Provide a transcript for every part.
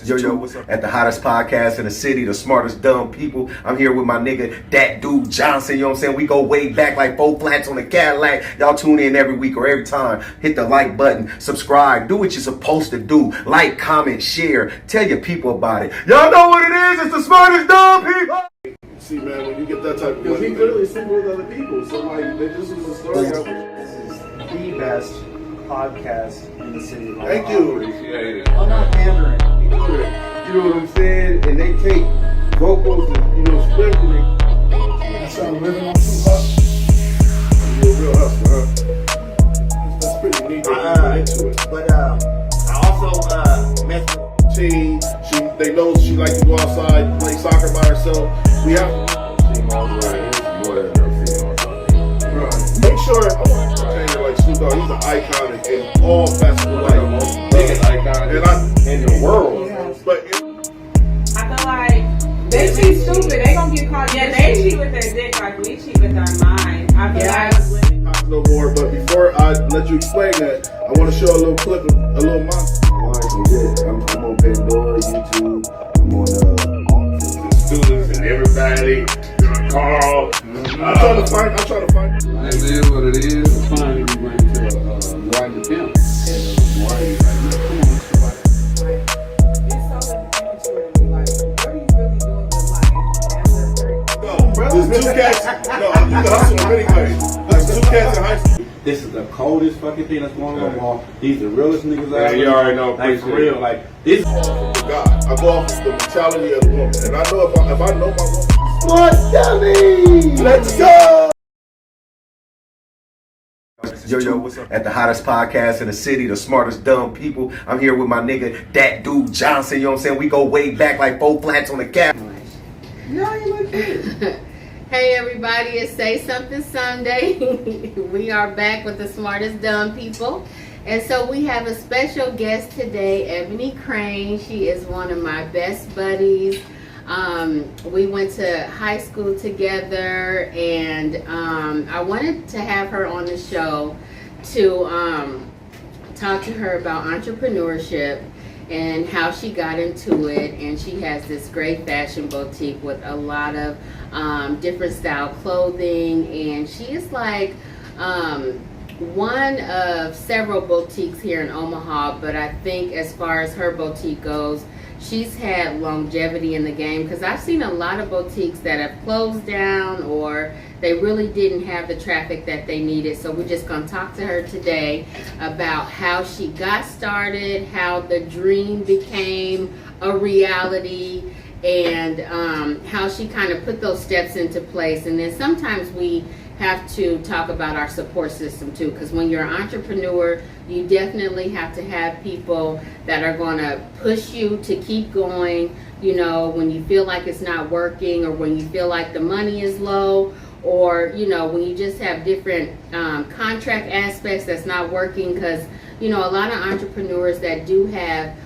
Yo, what's up? At the hottest podcast in the city, the smartest dumb people. I'm here with my nigga, that dude Johnson. You know what I'm saying? We go way back like 4 flats on the Cadillac. Y'all tune in every week or every time. Hit the like button, subscribe, do what you're supposed to do. Like, comment, share, tell your people about it. Y'all know what it is. It's the smartest dumb people. See, man, when you get that type of money, he literally sleeping with other people. So, like, this is a story. This is the best podcast in the city. Thank you. Appreciate it. I'm not pandering. You know what I'm saying? And they take vocals and, script and I started living on Tupac. you're a real hustler, huh? That's pretty neat. Into it. But I also met Team, they know she likes to go outside, play soccer by herself. We have to More than enough females. make sure, I want to tell you, like Snoop Dogg, he's an icon in all facets of life. The most biggest icon in the world. But I feel like they cheat stupid. They gonna get caught. Yeah, they cheat with their dick like we cheat with our mind. I feel like no more. But before I let you explain that, I want to show a little clip of a little monster. I'm on Pandora, YouTube. I'm on Students and everybody, Carl. I'm trying to find. It is what it is. Finally, we went to Dwight the Pimp. it's so immature to be like, what are you really doing with life as a There's two cats. No, you can hustle them anyway. There's two cats in high school. This is the coldest fucking thing that's going on the wall. These the realest niggas out Yeah, there. you already know. Like, for real. Like, this. God, I go off of the mentality of the woman, and I know if I know my woman. Smart Dummy. Let's go. Yo, what's up? At the hottest podcast in the city, the smartest dumb people. I'm here with my nigga, that dude Johnson. You know what I'm saying? We go way back like 4 flats on the Cadillac. Hey everybody, it's Say Something Sunday. We are back with the smartest dumb people. And so we have a special guest today, Ebony Crane. She is one of my best buddies. We went to high school together, and I wanted to have her on the show to talk to her about entrepreneurship and how she got into it. And she has this great fashion boutique with a lot of different style clothing, and she is like one of several boutiques here in Omaha, but I think as far as her boutique goes, she's had longevity in the game, because I've seen a lot of boutiques that have closed down or they really didn't have the traffic that they needed. So we're just going to talk to her today about how she got started, how the dream became a reality, and how she kind of put those steps into place. And then sometimes we have to talk about our support system too, because when you're an entrepreneur, you definitely have to have people that are going to push you to keep going, when you feel like it's not working, or when you feel like the money is low, or when you just have different contract aspects that's not working. Because a lot of entrepreneurs that do have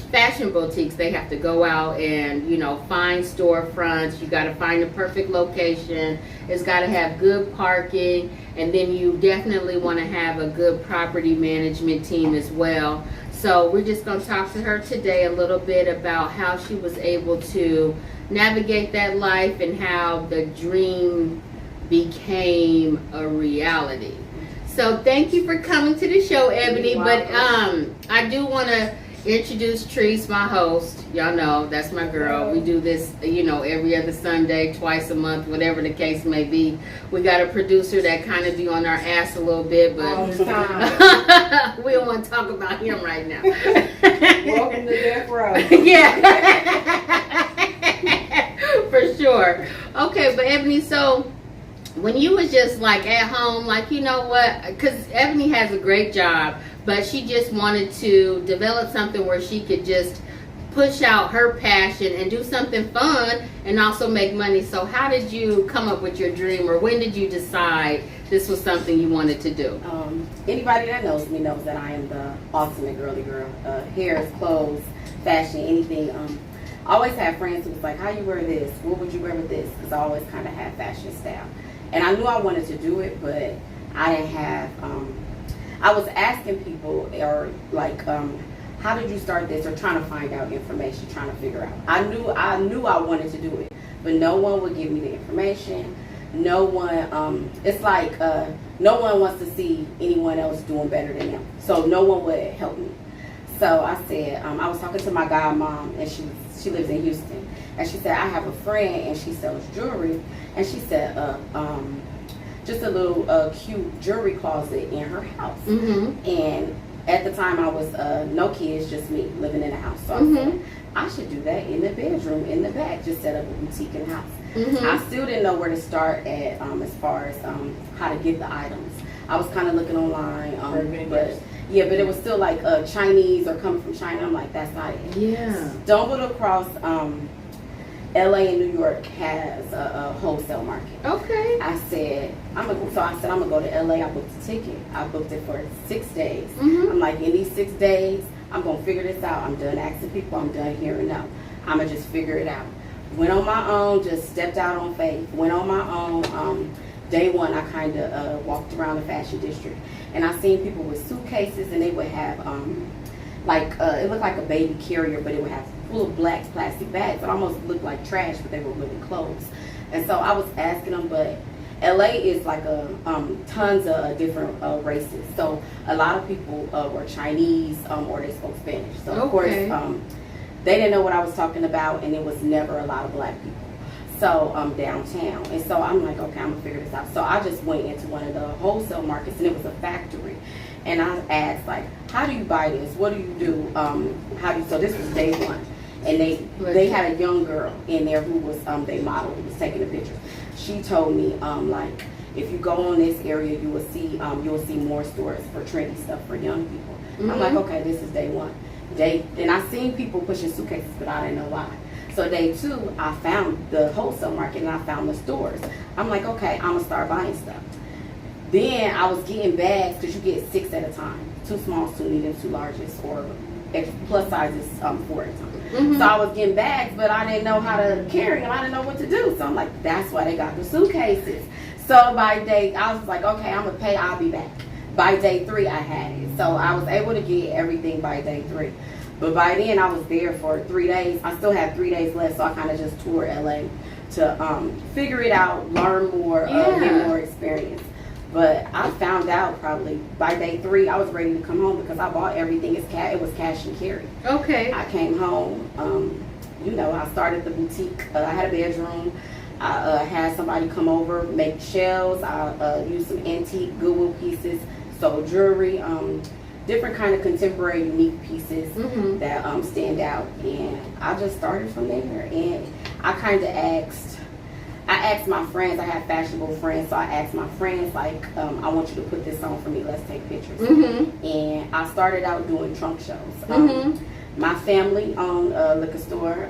fashion boutiques, they have to go out and find storefronts. You got to find the perfect location. It's got to have good parking, and then you definitely want to have a good property management team as well. So we're just going to talk to her today a little bit about how she was able to navigate that life and how the dream became a reality. So thank you for coming to the show, Ebony. But I do want to introduce Treese, my host. Y'all know that's my girl. We do this, every other Sunday, twice a month, whatever the case may be. We got a producer that kind of be on our ass a little bit, but we don't want to talk about him right now. welcome to Death Row. Yeah, for sure. Okay, but Ebony, so when you was just like at home, like, because Ebony has a great job, but she just wanted to develop something where she could just push out her passion and do something fun and also make money. So how did you come up with your dream, or when did you decide this was something you wanted to do? Anybody that knows me knows that I am the ultimate girly girl. Hair, clothes, fashion, anything. I always have friends who was like, how you wear this? What would you wear with this? Because I always kind of have fashion style. And I knew I wanted to do it, but I didn't have, I was asking people, or like, how did you start this? Or trying to find out information, trying to figure out. I knew I wanted to do it, but no one would give me the information. No one, it's like no one wants to see anyone else doing better than them. So no one would help me. So I said, I was talking to my godmom, and she lives in Houston, and she said, I have a friend, and she sells jewelry, and she said, just a little cute jewelry closet in her house. And at the time, I was no kids, just me living in the house. So I said, I should do that in the bedroom, in the back, just set up a boutique in the house. I still didn't know where to start at as far as how to get the items. I was kind of looking online, but it was still like Chinese or coming from China. I'm like, that's not it. Yeah. Stumbled across LA and New York has a wholesale market. Okay. I said I'm gonna go to LA. I booked a ticket. I booked it for 6 days. I'm like, in these 6 days, I'm gonna figure this out. I'm done asking people. I'm done hearing no. I'm gonna just figure it out. Went on my own. Just stepped out on faith. Went on my own. Day one, I kind of walked around the fashion district, and I seen people with suitcases, and they would have it looked like a baby carrier, but it would have full of black plastic bags. It almost looked like trash, but they were really clothes. And so I was asking them, but LA is like tons of different races. So a lot of people were Chinese or they spoke Spanish. So of course they didn't know what I was talking about, and it was never a lot of black people. So downtown, and so I'm like, okay, I'm gonna figure this out. So I just went into one of the wholesale markets, and it was a factory, and I asked, like, how do you buy this? What do you do? So this was day one, and they had a young girl in there who was they modeled, who was taking the pictures. She told me like, if you go on this area, you will see more stores for trendy stuff for young people. I'm like, okay, this is day one. And I seen people pushing suitcases, but I didn't know why. So day two, I found the wholesale market and I found the stores. I'm like, okay, I'm gonna start buying stuff. Then I was getting bags, because you get 6 at a time. 2 smalls, 2 mediums, 2 larges, or plus sizes 4 at a time. So I was getting bags, but I didn't know how to carry them. I didn't know what to do. So I'm like, that's why they got the suitcases. So by day, I was like, okay, I'm gonna pay, I'll be back. By day 3, I had it. So I was able to get everything by day 3. But by then, I was there for 3 days. I still had 3 days left, so I kind of just toured LA to figure it out, learn more, get more experience. But I found out probably by day 3, I was ready to come home because I bought everything. It was cash and carry. Okay. I came home. I started the boutique. I had a bedroom. I had somebody come over, make shelves. I used some antique Goodwill pieces, sold jewelry. Different kind of contemporary unique pieces that stand out, and I just started from there. And I kind of asked my friends. I have fashionable friends, so I asked my friends, like, I want you to put this on for me, let's take pictures. And I started out doing trunk shows. My family owned a liquor store.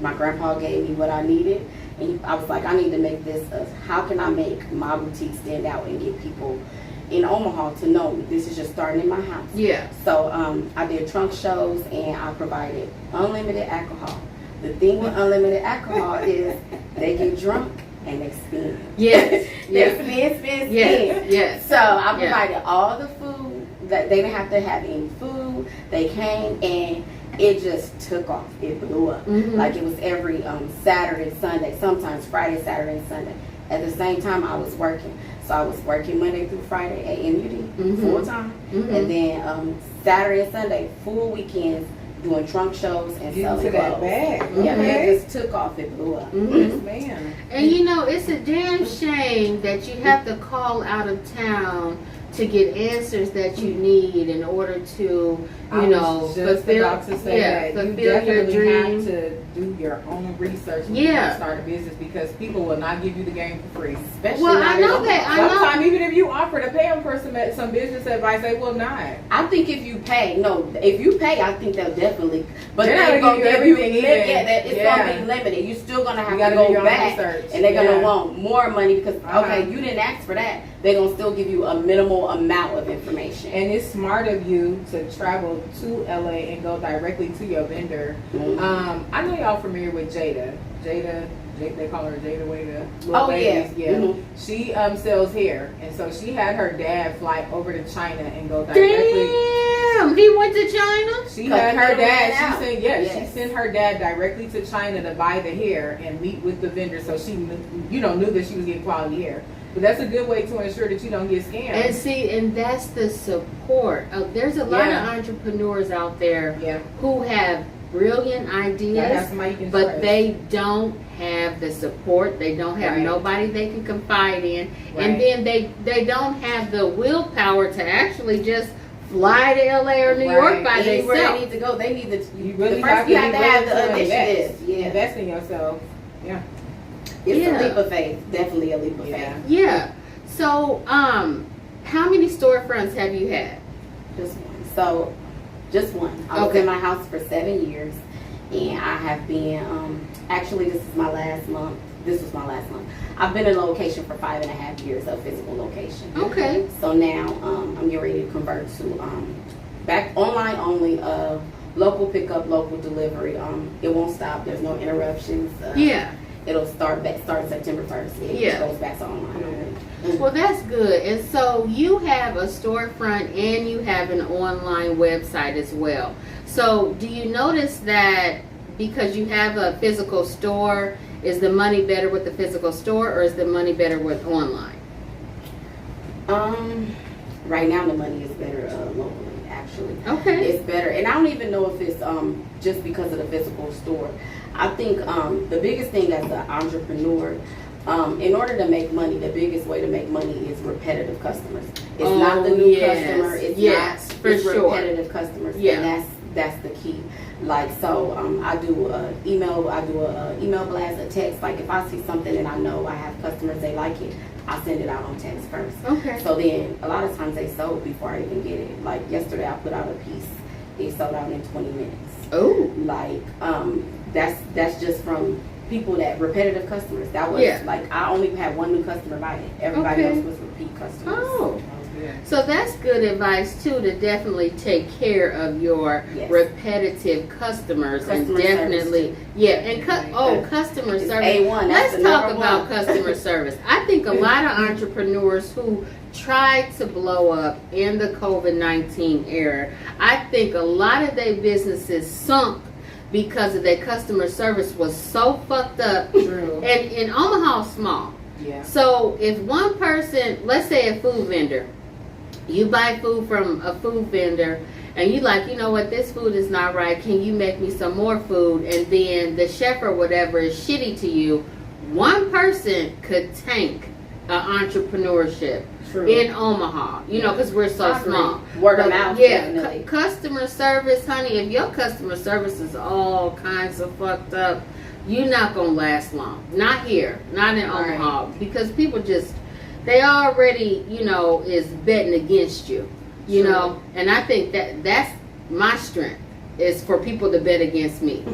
My grandpa gave me what I needed, and I was like, I need to make this, how can I make my boutique stand out and get people in Omaha to know me. This is just starting in my house. Yeah. So I did trunk shows, and I provided unlimited alcohol. The thing with unlimited alcohol is they get drunk and they spend. Yes. They spend. Yes. So I provided all the food. That they didn't have to have any food. They came, and it just took off. It blew up. Like it was every Saturday, Sunday, sometimes Friday, Saturday, and Sunday. At the same time, I was working. So I was working Monday through Friday at MUD, full time. And then Saturday and Sunday, full weekends, doing trunk shows and selling clothes. It just took off. It blew up. Yes, ma'am. And it's a damn shame that you have to call out of town to get answers that you need in order to, fulfill your dream. Have to do your own research when you start a business, because people will not give you the game for free. Especially sometimes even if you offer to pay them for some business advice, they will not. I think if you pay, I think they'll definitely. But they're going to give you everything. It's going to be limited. You're still going to have to go back, and they're going to want more money because you didn't ask for that. They're going to still give you a minimal amount of information. And it's smart of you to travel to LA and go directly to your vendor. I know y'all familiar with Jada, they call her Jada Wada. She sells hair, and so she had her dad fly over to China and go directly. Damn, he went to China? She Cut had her her man dad. out. She said, yeah, she Yes. sent her dad directly to China to buy the hair and meet with the vendor, so she, knew that she was getting quality hair. But that's a good way to ensure that you don't get scammed. And see, and that's the support. There's a lot Yeah. of entrepreneurs out there Yeah, who have brilliant gotta have ideas, somebody you can but trust. they don't have the support. They don't have Right. nobody they can confide in, Right. and then they don't have the willpower to actually just fly to LA or New York Right. by Anywhere they themselves. need to go, they need to. You really the first, you have to have the willing to initiative. Yeah, invest in yourself. Yeah. it's Yeah. a leap of faith. Definitely a leap of Yeah. faith. Yeah. So, how many storefronts have you had? Just one. So, just one. I was Okay. in my house for 7 years, and I have been. Actually, this is my last month. This was my last month. I've been in location for 5.5 years of physical location. Okay. So now I'm getting ready to convert to back online only. Local pickup, local delivery. It won't stop. There's no interruptions. Yeah. It'll start September 1st. It Yeah. goes back to online only. Well, that's good. And so you have a storefront and you have an online website as well. So do you notice that because you have a physical store, is the money better with the physical store or is the money better with online? Right now the money is better locally, actually. Okay. It's better, and I don't even know if it's just because of the physical store. I think the biggest thing as an entrepreneur, in order to make money, the biggest way to make money is repetitive customers. It's not the new customer. It's yes, not. for It's sure. repetitive customers. Yeah. And that's the key. Like so, I do email. I do a email blast, a text. Like if I see something and I know I have customers, they like it, I send it out on text first. Okay. So then a lot of times they sold before I even get it. Like yesterday I put out a piece. It sold out in 20 minutes. Oh. Like that's just from people that repetitive customers. That was Yeah. like I only had one new customer buy it. Everybody Okay. else was repeat customers. Oh. Yeah. So that's good advice too, to definitely take care of your Yes. repetitive customers and Customer definitely, service. yeah, and customer It's service. A1. That's Let's the talk number about one. customer service. I think a lot of entrepreneurs who tried to blow up in the COVID-19 era, I think a lot of their businesses sunk because of their customer service was so fucked up. True. And in Omaha, small. Yeah. So if one person, let's say a food vendor, you buy food from a food vendor and you like, you know what, this food is not right. Can you make me some more food? And then the chef or whatever is shitty to you. One person could tank entrepreneurship True. in Omaha, you know, because we're so I agree. small. Word of But mouth. yeah, Definitely. customer service, honey, if your customer service is all kinds of fucked up, you're not going to last long. Not here, not in Right. Omaha, because people just, they already, you know, is betting against you, you True. know, and I think that's my strength, is for people to bet against me.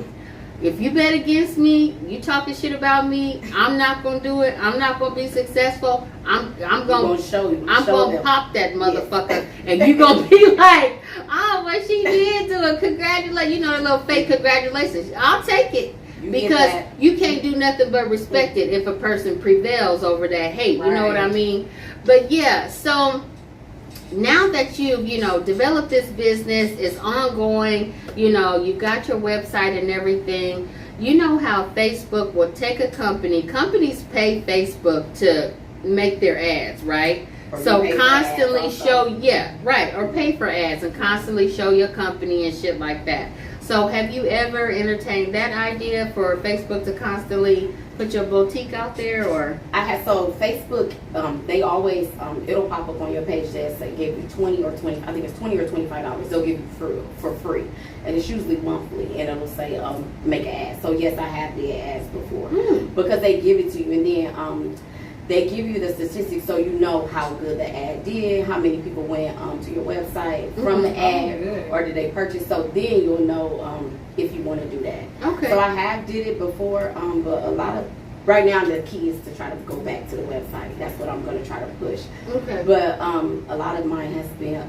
If you bet against me, you talking shit about me, I'm not gonna do it. I'm not gonna be successful. I'm I'm gonna gonna show you. I'm show gonna them. pop that motherfucker, and you gonna be like, "Oh, what she did to her? Congratulate!" You know, the little fake congratulations. I'll take it You get because that. you can't do nothing but respect it if a person prevails over that hate. You know what I Right. mean? But yeah, so now that you've, you know, developed this business, it's ongoing. You know, you've got your website and everything. You know how Facebook will take a company. Companies pay Facebook to make their ads, right? Or you So pay for constantly ads also. show, yeah, right, or pay for ads and constantly show your company and shit like that. So have you ever entertained that idea for Facebook to constantly put your boutique out there, or? I have so Facebook. They always it'll pop up on your page that say give you 20 or 20. I think it's $20 or $25. They'll give you for free, and it's usually monthly. And it'll say make an ad. So yes, I have did ads before because they give it to you, and then they give you the statistics so you know how good the ad did, how many people went to your website from the ad, good. or did they purchase. So then you'll know if you want to do that. Okay. So I have did it before, but a lot of right now the key is to try to go back to the website. That's what I'm going to try to push. Okay. But a lot of mine has been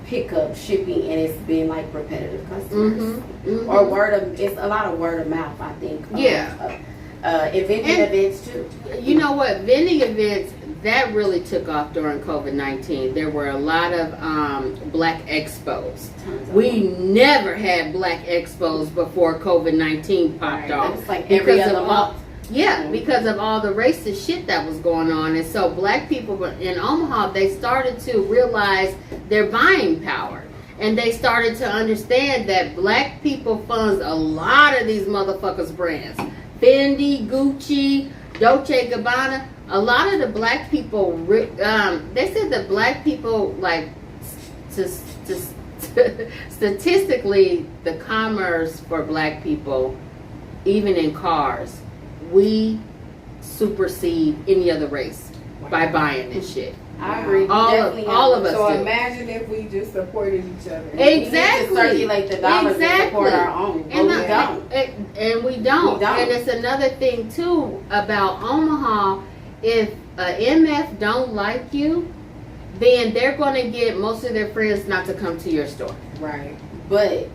pickup, shipping, and it's been like repetitive customers or it's a lot of word of mouth. I think. Yeah. Inventing And- events too. You know what? Vending events, that really took off during COVID-19. There were a lot of black expos. We never had black expos before COVID-19 popped off. It's like every Because other of all- month. Yeah, because of all the racist shit that was going on. And so black people in Omaha, they started to realize their buying power. And they started to understand that black people funds a lot of these motherfuckers brands. Fendi, Gucci, Dolce & Gabbana. A lot of the black people, they said that black people, like, statistically, the commerce for black people, even in cars, we supersede any other race by buying this shit. I agree. All of us So do. imagine if we just supported each other. We need to Exactly. circulate the dollars and support our own. But we don't. And we don't. We don't. And it's another thing too about Omaha. If a MF don't like you, then they're going to get most of their friends not to come to your store. Right. But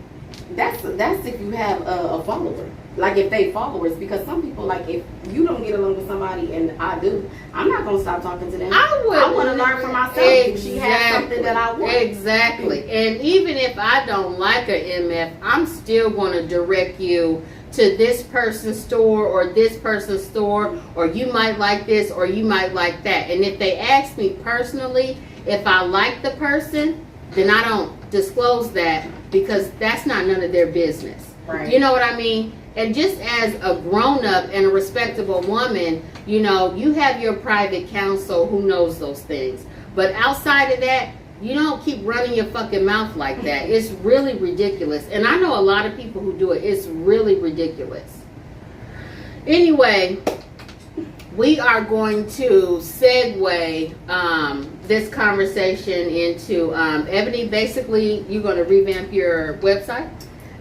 that's if you have a follower. Like if they followers, because some people, like, if you don't get along with somebody and I do, I'm not gonna stop talking to them. I want to learn for myself. If she has something that I want. Exactly. And even if I don't like a MF, I'm still going to direct you to this person's store or this person's store, or you might like this or you might like that. And if they ask me personally if I like the person, then I don't disclose that, because that's not none of their business. Right. You know what I mean? And just as a grown-up and a respectable woman, you know, you have your private counsel who knows those things. But outside of that, you don't keep running your fucking mouth like that. It's really ridiculous. And I know a lot of people who do it. It's really ridiculous. Anyway, we are going to segue this conversation into Ebony. Basically, you're going to revamp your website.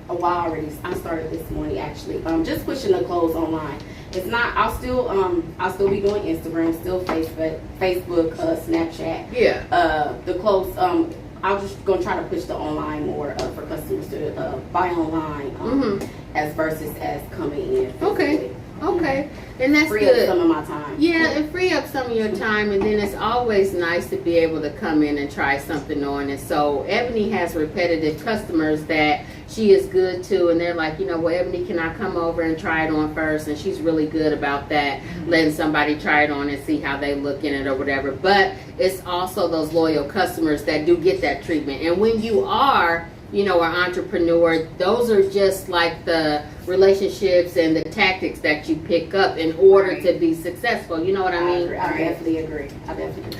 A while already. I started this morning actually. Just pushing the clothes online. It's not. I'll still be doing Instagram, still Facebook, Snapchat. Yeah. The clothes. I'm just gonna try to push the online more for customers to buy online, as versus as coming in. Okay. Okay. And that's Free good. up some of my time. Yeah, and free up some of your time, and then it's always nice to be able to come in and try something on. And so Ebony has repetitive customers that she is good to, and they're like, you know, well, Ebony, can I come over and try it on first? And she's really good about that, letting somebody try it on and see how they look in it or whatever. But it's also those loyal customers that do get that treatment. And when you are, you know, an entrepreneur, those are just like the relationships and the tactics that you pick up in order to be successful. You know what I mean? I definitely agree.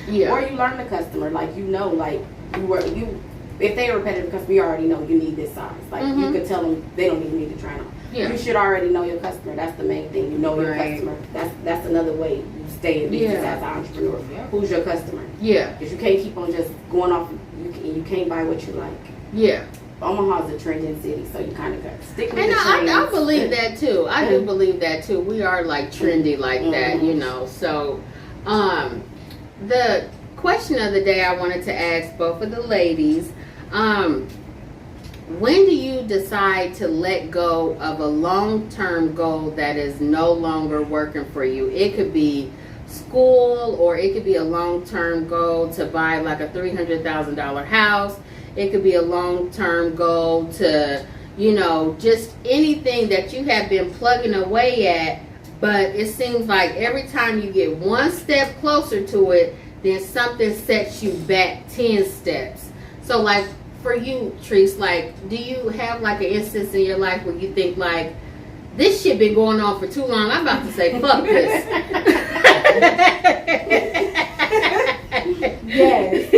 Yeah. Or you learn the customer, like, you know, like if they're a repetitive customer, you already know you need this size. Like you could tell them they don't even need to try it on. Yeah. You should already know your customer. That's the main thing. You know your customer. That's another way you stay in business as an entrepreneur. Yeah. Who's your customer? Yeah. Because you can't keep on just going off. You can't buy what you like. Yeah. Omaha's a trending city, so you kind of got to stick with And the trends. I believe that too. I do believe that too. We are like trendy like that, you know. So, the question of the day I wanted to ask both of the ladies, when do you decide to let go of a long-term goal that is no longer working for you? It could be school, or it could be a long-term goal to buy like a $300,000 house. It could be a long-term goal to, you know, just anything that you have been plugging away at, but it seems like every time you get one step closer to it, then something sets you back 10 steps. So like for you, Treese, like, do you have like an instance in your life where you think like, this shit been going on for too long, I'm about to say fuck this? Yes.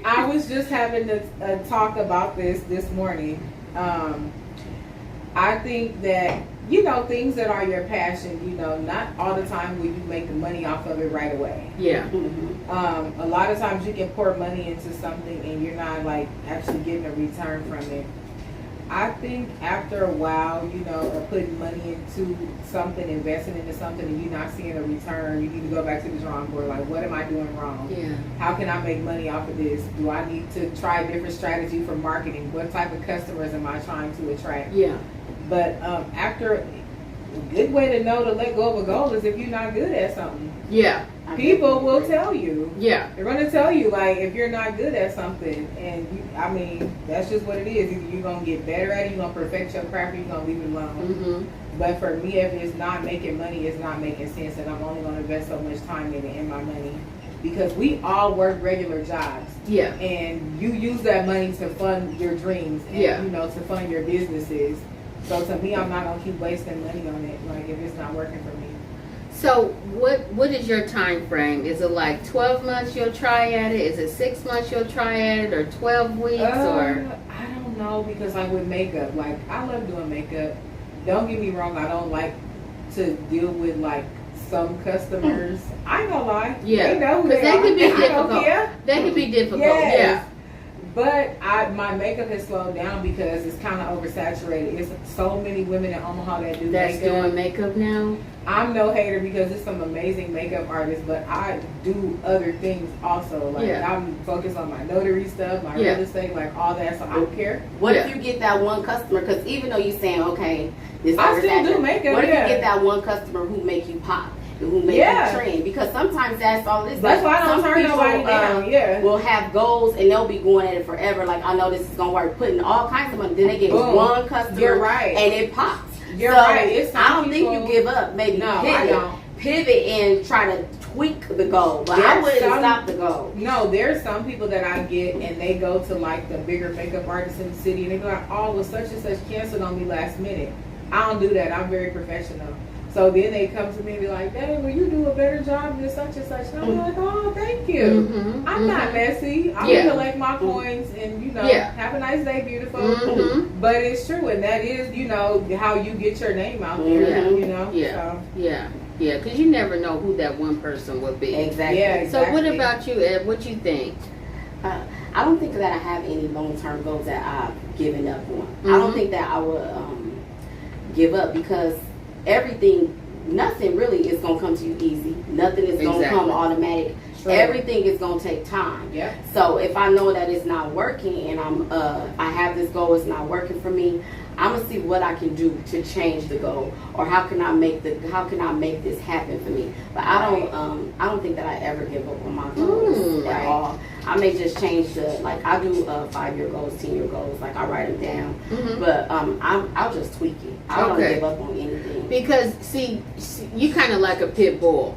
I was just having a talk about this morning. I think that, you know, things that are your passion, you know, not all the time will you make the money off of it right away. Yeah. A lot of times you can pour money into something and you're not like actually getting a return from it. I think after a while, you know, of putting money into something, investing into something, and you're not seeing a return, you need to go back to the drawing board. Like, what am I doing wrong? Yeah. How can I make money off of this? Do I need to try a different strategy for marketing? What type of customers am I trying to attract? Yeah. But after, a good way to know to let go of a goal is if you're not good at something. Yeah. people will tell you. Yeah. They're going to tell you, like, if you're not good at something, and I mean, that's just what it is. Either you're going to get better at it, you're going to perfect your craft, or you're going to leave it alone. Mm-hmm. But for me, if it's not making money, it's not making sense, and I'm only going to invest so much time in it and my money. Because we all work regular jobs. Yeah. And you use that money to fund your dreams and, Yeah. you know, to fund your businesses. So to me, I'm not going to keep wasting money on it, like, if it's not working for me. So what is your time frame? Is it like 12 months you'll try at it? Is it 6 months you'll try at it, or 12 weeks, or? I don't know, because like with makeup, like I love doing makeup. Don't get me wrong, I don't like to deal with like some customers. I ain't gonna lie. Yeah. They know who Because they they are. can be I don't difficult. care. They can be difficult. Yes. But my makeup has slowed down because it's kind of oversaturated. It's so many women in Omaha that do Yeah. That's makeup. doing makeup now. I'm no hater because there's some amazing makeup artists, but I do other things also. Like Yeah. I'm focused on my notary stuff, my Yeah. real estate, like all that. So I don't care. What Yeah. if you get that one customer? Because even though you're saying, okay, this I still oversaturated, do makeup, what if yeah. you get that one customer who make you pop, and who make Yeah. you trend? Because sometimes that's all it is. That's Like, why I don't some turn people, nobody down. Yeah. will have goals and they'll be going at it forever. Like, I know this is gonna work, putting all kinds of money. Then they get Boom. one customer, You're right. and it pops. You're So, right. It's some I don't think people- you give up. Maybe No, I don't. pivot and try to tweak the goal. But I There's wouldn't some- stop the goal. No, there's some people that I get and they go to like the bigger makeup artists in the city and they go like, oh, well, such and such canceled on me last minute. I don't do that. I'm very professional. So then they come to me and be like, dang, well, you do a better job than such and such. And I'm like, oh, thank you. Mm-hmm. I'm not messy. I'm Yeah. gonna collect my coins and, you know, Yeah. have a nice day, beautiful. Mm-hmm. But it's true, and that is, you know, how you get your name out there, Mhm. you know? Yeah. So, Yeah. Yeah. Because you never know who that one person will be. Exactly. yeah, So what exactly. about you, Ed? What you think? I don't think that I have any long-term goals that I've given up on. I don't Mhm. think that I would give up because nothing really is going to come to you easy. Nothing is going to Exactly. come automatic. Sure. Everything is going to take time. Yeah. So if I know that it's not working and I have this goal, it's not working for me, I'm gonna see what I can do to change the goal, or how can I make this happen for me. But I don't think that I ever give up on my goals at right. all. I may just change I do 5-year goals, 10-year goals, like I write them down. Mm-hmm. But I'll just tweak it. I don't Okay. give up on anything. Because see you kind of like a pit bull.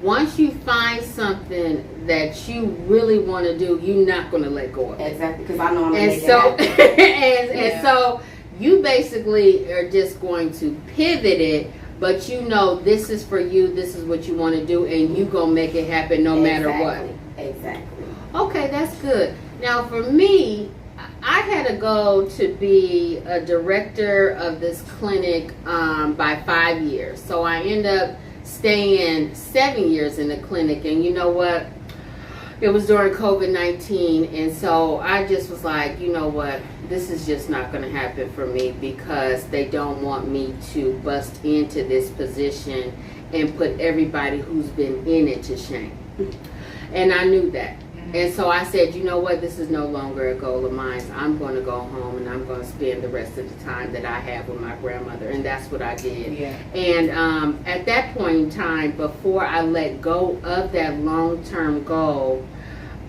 Once you find something that you really want to do, you're not going to let go of it. Exactly, because I know I'm gonna And make so, it happen. and Yeah. so you basically are just going to pivot it, but you know this is for you, this is what you want to do, and you going to make it happen no matter what. Exactly. Okay, that's good. Now for me, I had a goal to be a director of this clinic by 5 years. So I end up staying 7 years in the clinic, and you know what? It was during COVID-19, and so I just was like, you know what? This is just not going to happen for me because they don't want me to bust into this position and put everybody who's been in it to shame. And I knew that. And so I said, you know what, this is no longer a goal of mine. I'm going to go home and I'm going to spend the rest of the time that I have with my grandmother. And that's what I did. Yeah. And at that point in time, before I let go of that long-term goal,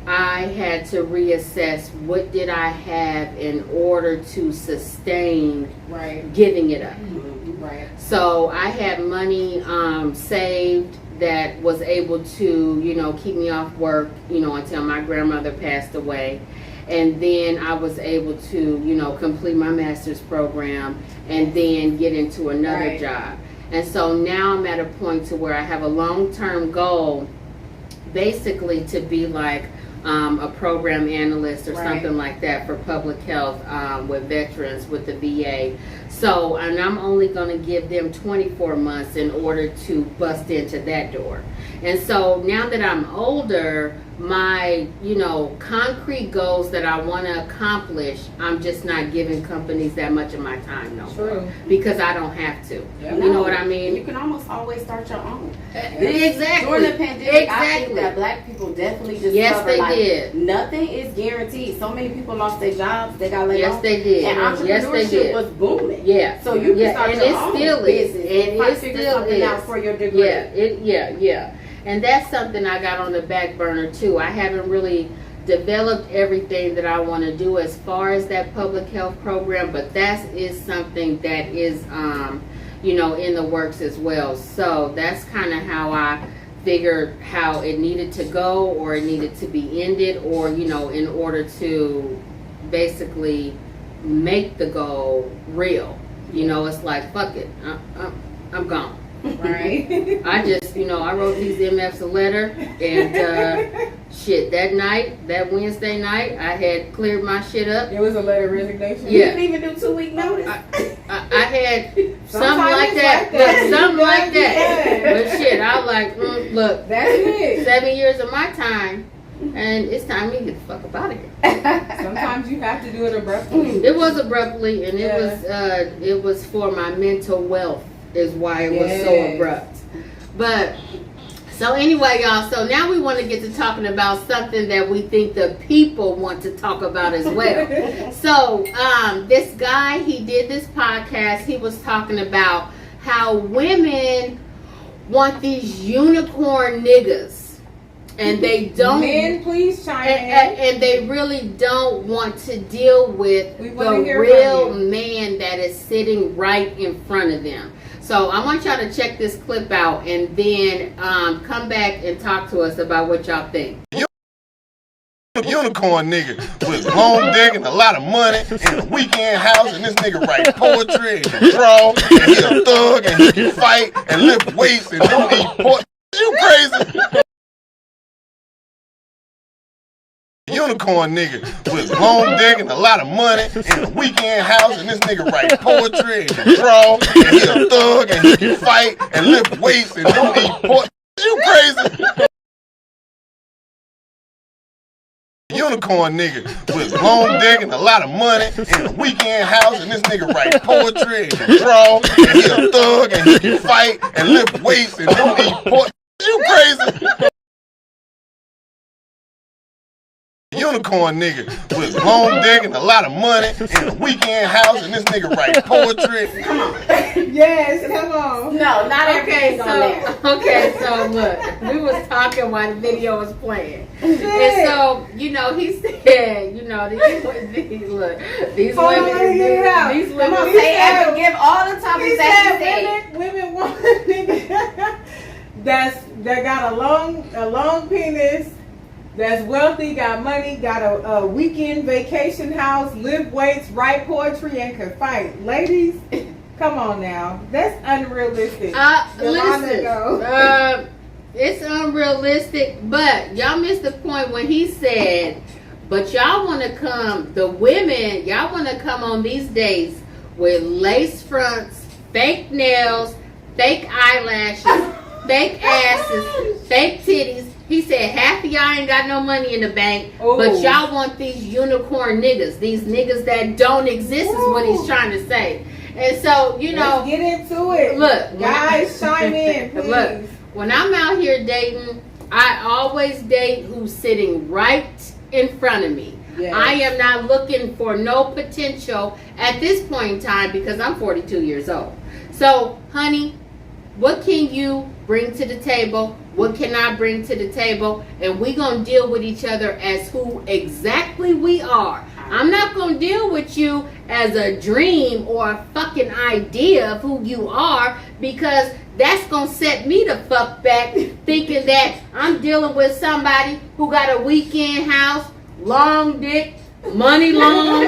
I had to reassess what did I have in order to sustain Right. giving it up. Right. So I had money saved that was able to, you know, keep me off work, you know, until my grandmother passed away. And then I was able to, you know, complete my master's program and then get into another Right. job. And so now I'm at a point to where I have a long-term goal, basically to be like a program analyst or Right. something like that for public health with veterans with the VA. So, and I'm only going to give them 24 months in order to bust into that door. And so now that I'm older, my, you know, concrete goals that I want to accomplish, I'm just not giving companies that much of my time no more. True. Because I don't have to. Yeah. You know what I And you mean? can almost always start your own. Exactly. During the pandemic, I think Exactly. that black people definitely discovered Yes, they like, did. nothing is guaranteed. So many people lost their jobs, they got laid Yes, off. they did. And Yes, entrepreneurship they did. was booming. Yeah. So you can Yeah, start and your it own still is. business And and it figure still something is. out for your degree. Yeah, yeah. And that's something I got on the back burner too. I haven't really developed everything that I want to do as far as that public health program, but that is something that is, you know, in the works as well. So that's kind of how I figured how it needed to go, or it needed to be ended, or, you know, in order to basically make the goal real. You know, it's like, fuck it, I'm gone. Right. I just, you know, I wrote these MFs a letter, and shit, that night, that Wednesday night, I had cleared my shit up. It was a letter of resignation. You Yeah. didn't even do 2 week notice. I had something Sometimes like it's that. like that. Look, something like that. Yeah. But shit, I was like, look, That's it. 7 years of my time, and it's time me to get the fuck up out of here. Sometimes you have to do it abruptly. It was abruptly, and Yeah. it was for my mental wealth is why it was so Yes. abrupt. But so anyway, y'all, so now we want to get to talking about something that we think the people want to talk about as well. So this guy, he did this podcast. He was talking about how women want these unicorn niggas, and they don't. Men, please chime in. And they really don't want to deal with We wanna the hear real from you. man that is sitting right in front of them. So I want y'all to check this clip out, and then come back and talk to us about what y'all think. Unicorn nigga with long dick and a lot of money and a weekend house, and this nigga write poetry and can draw, and he a thug and he can fight and lift weights and don't eat pork. You crazy? Unicorn nigga with long dick and a lot of money and a weekend house, and this nigga write poetry and can draw, and he a thug and he can fight and lift weights and don't eat pork. You crazy? Unicorn nigga with long dick and a lot of money and a weekend house, and this nigga write poetry and can draw, and he a thug and he can fight and lift weights and don't eat pork. You crazy? Unicorn nigga with long dick and a lot of money and a weekend house, and this nigga write poetry. Yes, come on. No, not Okay, everything's on there. so look, we was talking while the video was playing, and so you know he said, you know these look, these Hold on, let me women, get it out. these Come women, on, He say said- ever give all the He topics that said you said. women want nigga that got a long penis, that's wealthy, got money, got a weekend vacation house, lift weights, write poetry, and can fight. Ladies, come on now, that's unrealistic. Yolanda, go. listen, it's unrealistic, but y'all missed the point when he said, but y'all want to come, the women, y'all want to come on these dates with lace fronts, fake nails, fake eyelashes, fake asses, fake titties. He said half of y'all ain't got no money in the bank, but Ooh. y'all want these unicorn niggas, these niggas that don't exist is what he's trying to say. And so, you know, Let's get into it. look, Guys, chime in, please. Look, when I'm out here dating, I always date who's sitting right in front of me. Yes. I am not looking for no potential at this point in time because I'm 42 years old. So, honey, what can you bring to the table? What can I bring to the table? And we gonna deal with each other as who exactly we are. I'm not gonna deal with you as a dream or a fucking idea of who you are, because that's gonna set me the fuck back thinking that I'm dealing with somebody who got a weekend house, long dick, money long.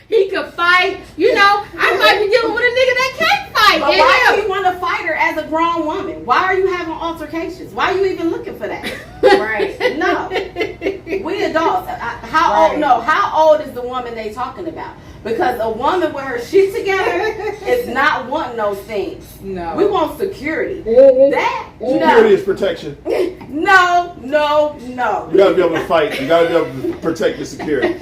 He could fight. You know, I might be dealing with a nigga that can't fight. But And why hell, do you want to fight her as a grown woman? Why are you having altercations? Why are you even looking for that? Right. No. We adults. How Right. old? No. How old is the woman they talking about? Because a woman with her shit together is not wanting those things. No. We want security. Mm-hmm. That Security no, is protection. no. You gotta be able to fight. You gotta be able to protect your security.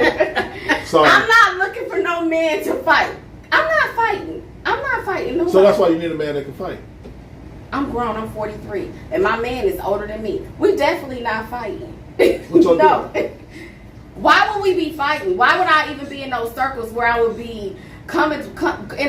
Sorry. I'm not looking for no man to fight. I'm not fighting. No So that's one. why you need a man that can fight. I'm grown. I'm 43, and my man is older than me. We definitely not fighting. What y'all No. Why would we be fighting? Why would I even be in those circles where I would be come in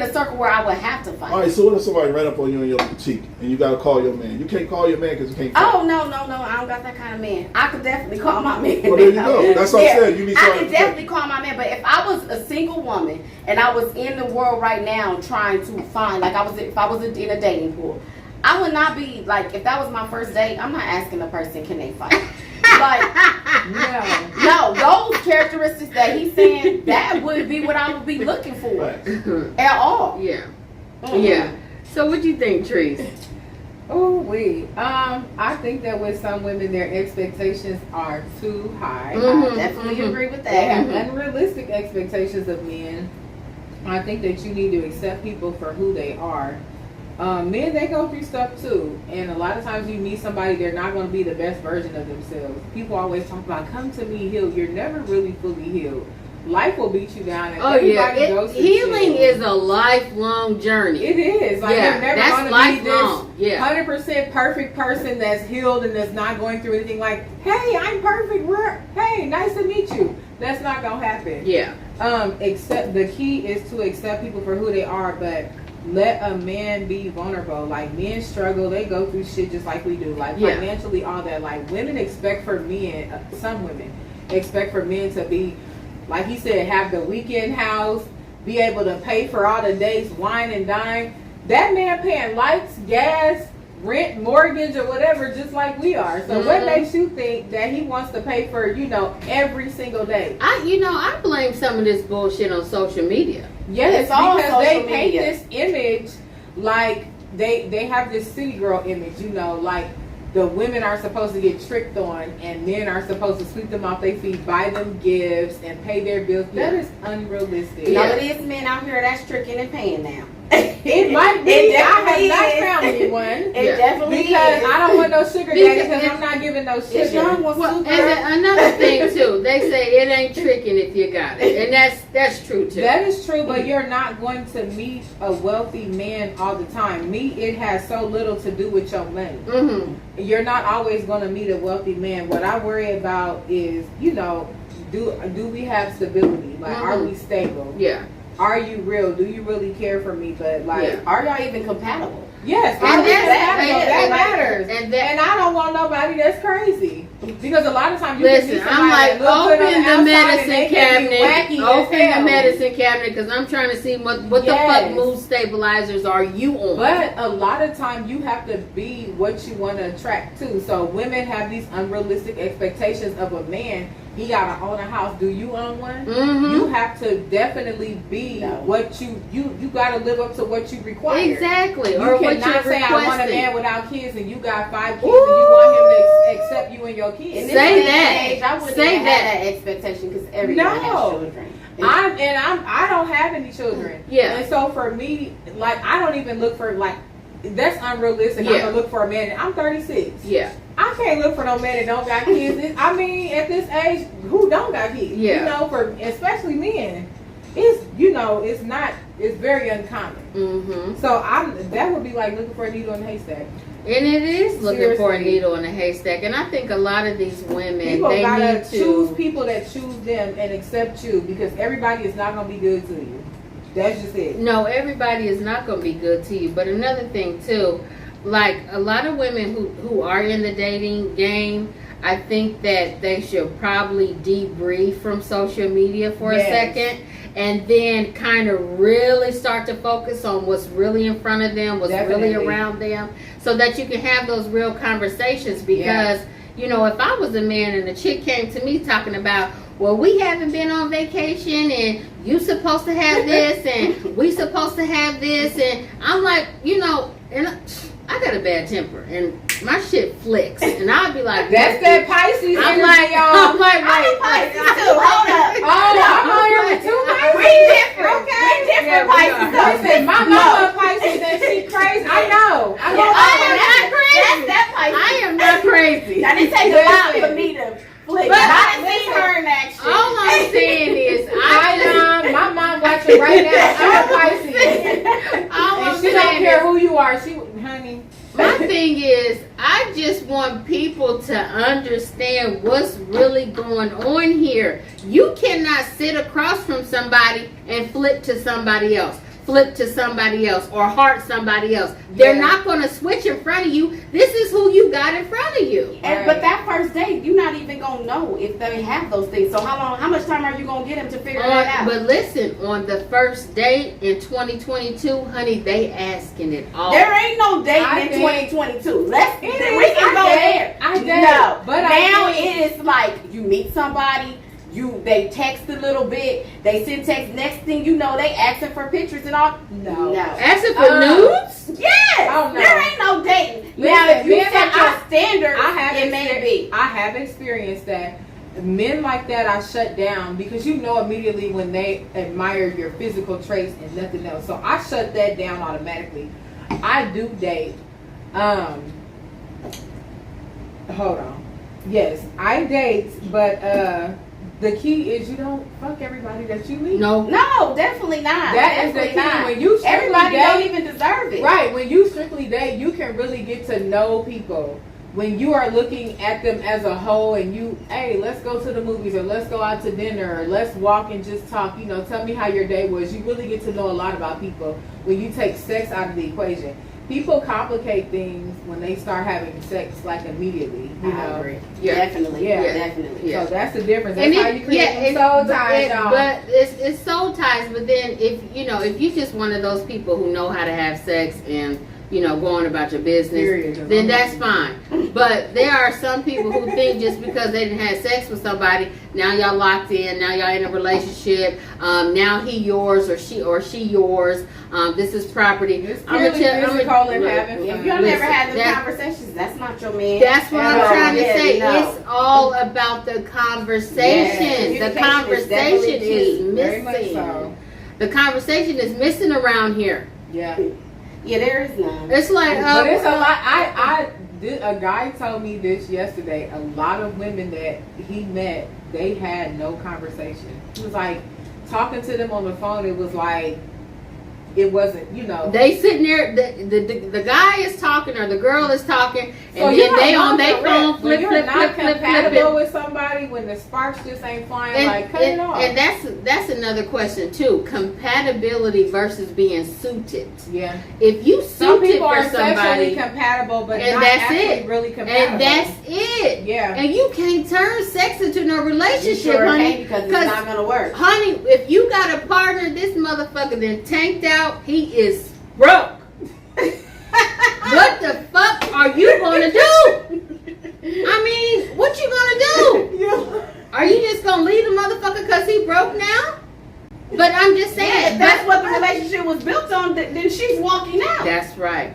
a circle where I would have to fight. All right, so what if somebody ran up on you in your boutique and you gotta call your man? You can't call your man because you can't fight. Oh, no, I don't got that kind of man. I could definitely call my man. Well, there you go. That's what I'm saying. You need I somebody could to protect definitely call my man. But if I was a single woman and I was in the world right now trying to find, like if I was in a dating pool, I would not be, like, if that was my first date, I'm not asking the person, can they fight? Like, no, those characteristics that he's saying, that would be what I would be looking for Right. at all. Yeah. Mhm. Yeah. So what do you think, Trees? Oh, I think that with some women, their expectations are too high. Mhm. I definitely agree with They have that. unrealistic expectations of men. I think that you need to accept people for who they are. Men, they go through stuff too, and a lot of times you meet somebody, they're not going to be the best version of themselves. People always talk about, come to me healed. You're never really fully healed. Life will beat you down, and Oh yeah, everybody goes through healing shit. is a lifelong journey. It is. Like, Yeah, you're never that's going to be lifelong. this Yeah. 100% perfect person that's healed and that's not going through anything like, hey, I'm perfect. Hey, nice to meet you. That's not going to happen. Yeah. Except the key is to accept people for who they are, but let a man be vulnerable. Like, men struggle, they go through shit just like we do. Like, Yeah. financially, all that. Like, women expect for men, some women expect for men to be, like he said, have the weekend house, be able to pay for all the dates, wine and dine. That man paying lights, gas, rent, mortgage, or whatever, just like we are. So what makes you think that he wants to pay for, every single day? I blame some of this bullshit on social media. Yes, It's all because they social paint media. this image, like they have this city girl image, like the women are supposed to get tricked on and men are supposed to sweep them off their feet, buy them gifts, and pay their bills. That is unrealistic. No, it is men out here that's tricking and paying now. It might be. It I have definitely not is. found anyone. It definitely Because is. I don't want no sugar daddy because I'm not giving no If sugar. John wants Well, to, and then another thing too, they say it ain't tricking if you got it, and that's true too. That is true, but you're not going to meet a wealthy man all the time. It has so little to do with your money. Mm-hmm. You're not always going to meet a wealthy man. What I worry about is, do we have stability? Like, are we stable? Yeah. Are you real? Do you really care for me? But like, Yeah. are y'all even compatible? yes, And are we that's- compatible? and- That and- matters. and that- And I don't want nobody that's crazy. Because a lot of times you can Listen, see I'm somebody like, that look good on open the outside and medicine they can be cabinet, wacky open as the hell. medicine cabinet, because I'm trying to see what the Yes. fuck mood stabilizers are you on? But a lot of time you have to be what you want to attract to. So women have these unrealistic expectations of a man. He gotta own a house. Do you own one? Mhm. You have to definitely be No. what you gotta live up to what you require. Exactly. You Or what you're cannot say I want a requesting. man without kids and you got 5 kids and you want him to accept you and your In kids. this Say day and that. age, I wouldn't Say even that. have that expectation because everybody has No. children. I don't have any children. Yeah. And so for me, like, I don't even look for, like, that's unrealistic. I'm Yeah. gonna look for a man. I'm 36. Yeah. I can't look for no man that don't got kids. I mean, at this age, who don't got kids? Yeah. For especially men, it's very uncommon. Mm-hmm. So that would be like looking for a needle in a haystack. And it is looking for a Seriously. needle in a haystack. And I think a lot of these women, People they gotta need choose to. people that choose them and accept you because everybody is not gonna be good to you. That's just it. No, everybody is not going to be good to you. But another thing too, like a lot of women who are in the dating game, I think that they should probably debrief from social media for a Yes. second and then kind of really start to focus on what's really in front of them, what's really Definitely. around them, so that you can have those real conversations. Because, if I was a man and a chick came to me talking about, well, we haven't been on vacation and you supposed to have this and we supposed to have this, and I'm like, and I got a bad temper and my shit flicks and I'll be like, That's that Pisces I'm energy, like, y'all. I'm like, I'm wait, Pisces too. Hold up. Oh, I'm on here with two Pisces. We different. Okay. We different Yeah, we Pisces. are. though. Listen, my mama Pisces and she crazy. I know. I Yeah, know. that's that Pisces. I am not crazy. Now, it takes a lot for me to flick. But I done seen her in action. All I'm saying is, My mom watching right now. I'm a Pisces. all And I'm she don't saying care is, who you are. Honey, My thing is, I just want people to understand what's really going on here. You cannot sit across from somebody and flip to somebody else. Flip to somebody else or heart somebody else. They're not going to switch in front of you. This is who you got in front of you. But that first date, you're not even gonna know if they have those things. So how much time are you gonna get them to figure that out? But listen, on the first date in 2022, honey, they asking it all. There ain't no dating in 2022. We can go there. I did. No, But now I it is like you meet somebody. They text a little bit. They send text. Next thing you know, they asking for pictures and all. No. Asking for nudes? Yes. Oh, no. There ain't no dating. Listen, Now, if you men set like your standards, it may be. I have experienced that. Men like that, I shut down because you know immediately when they admire your physical traits and nothing else. So I shut that down automatically. I do date. Hold on. Yes, I date, but the key is you don't fuck everybody that you meet. No. No, definitely not. That is the Definitely key. not. When you strictly Everybody date, don't even deserve it. Right, when you strictly date, you can really get to know people. When you are looking at them as a whole and you, hey, let's go to the movies or let's go out to dinner or let's walk and just talk, tell me how your day was. You really get to know a lot about people when you take sex out of the equation. People complicate things when they start having sex like immediately. I agree. Yeah. Definitely. Yeah. Definitely. Yeah. So that's the difference. That's how you create soul ties. But it's soul ties. But then if you just one of those people who know how to have sex and go on about your business, then that's fine. But there are some people who think just because they didn't have sex with somebody, now y'all locked in, now y'all in a relationship, now he yours or she yours. This is property. It's purely physical and having fun. If y'all never had them conversations, that's not your man. That's what I'm trying to say. No. It's all about the conversation. Yes. The conversation is Very much missing. so. The conversation is missing around here. Yeah. Yeah, there is none. It's like, But it's a lot. A guy told me this yesterday. A lot of women that he met, they had no conversation. He was like talking to them on the phone. It was like it wasn't, they sitting there. The guy is talking or the girl is talking, So and you're then they not on their phone when flip, you're flip, not flip, flip, compatible flip. with somebody, when the sparks just ain't flying, like cut it off. And that's another question too. Compatibility versus being suited. Yeah. If you Some suited people for are sexually somebody, compatible, but and not that's actually it. really compatible. and that's it. Yeah. And you can't turn sex into no You relationship, sure honey. can't because it's not gonna work. Honey, if you got a partner, this motherfucker then tanked out, he is broke. What the fuck are you gonna do? I mean, what you gonna do? Are you just gonna leave the motherfucker because he broke now? But I'm just saying. Yeah, if that's what the relationship was built on, then she's walking out. That's right.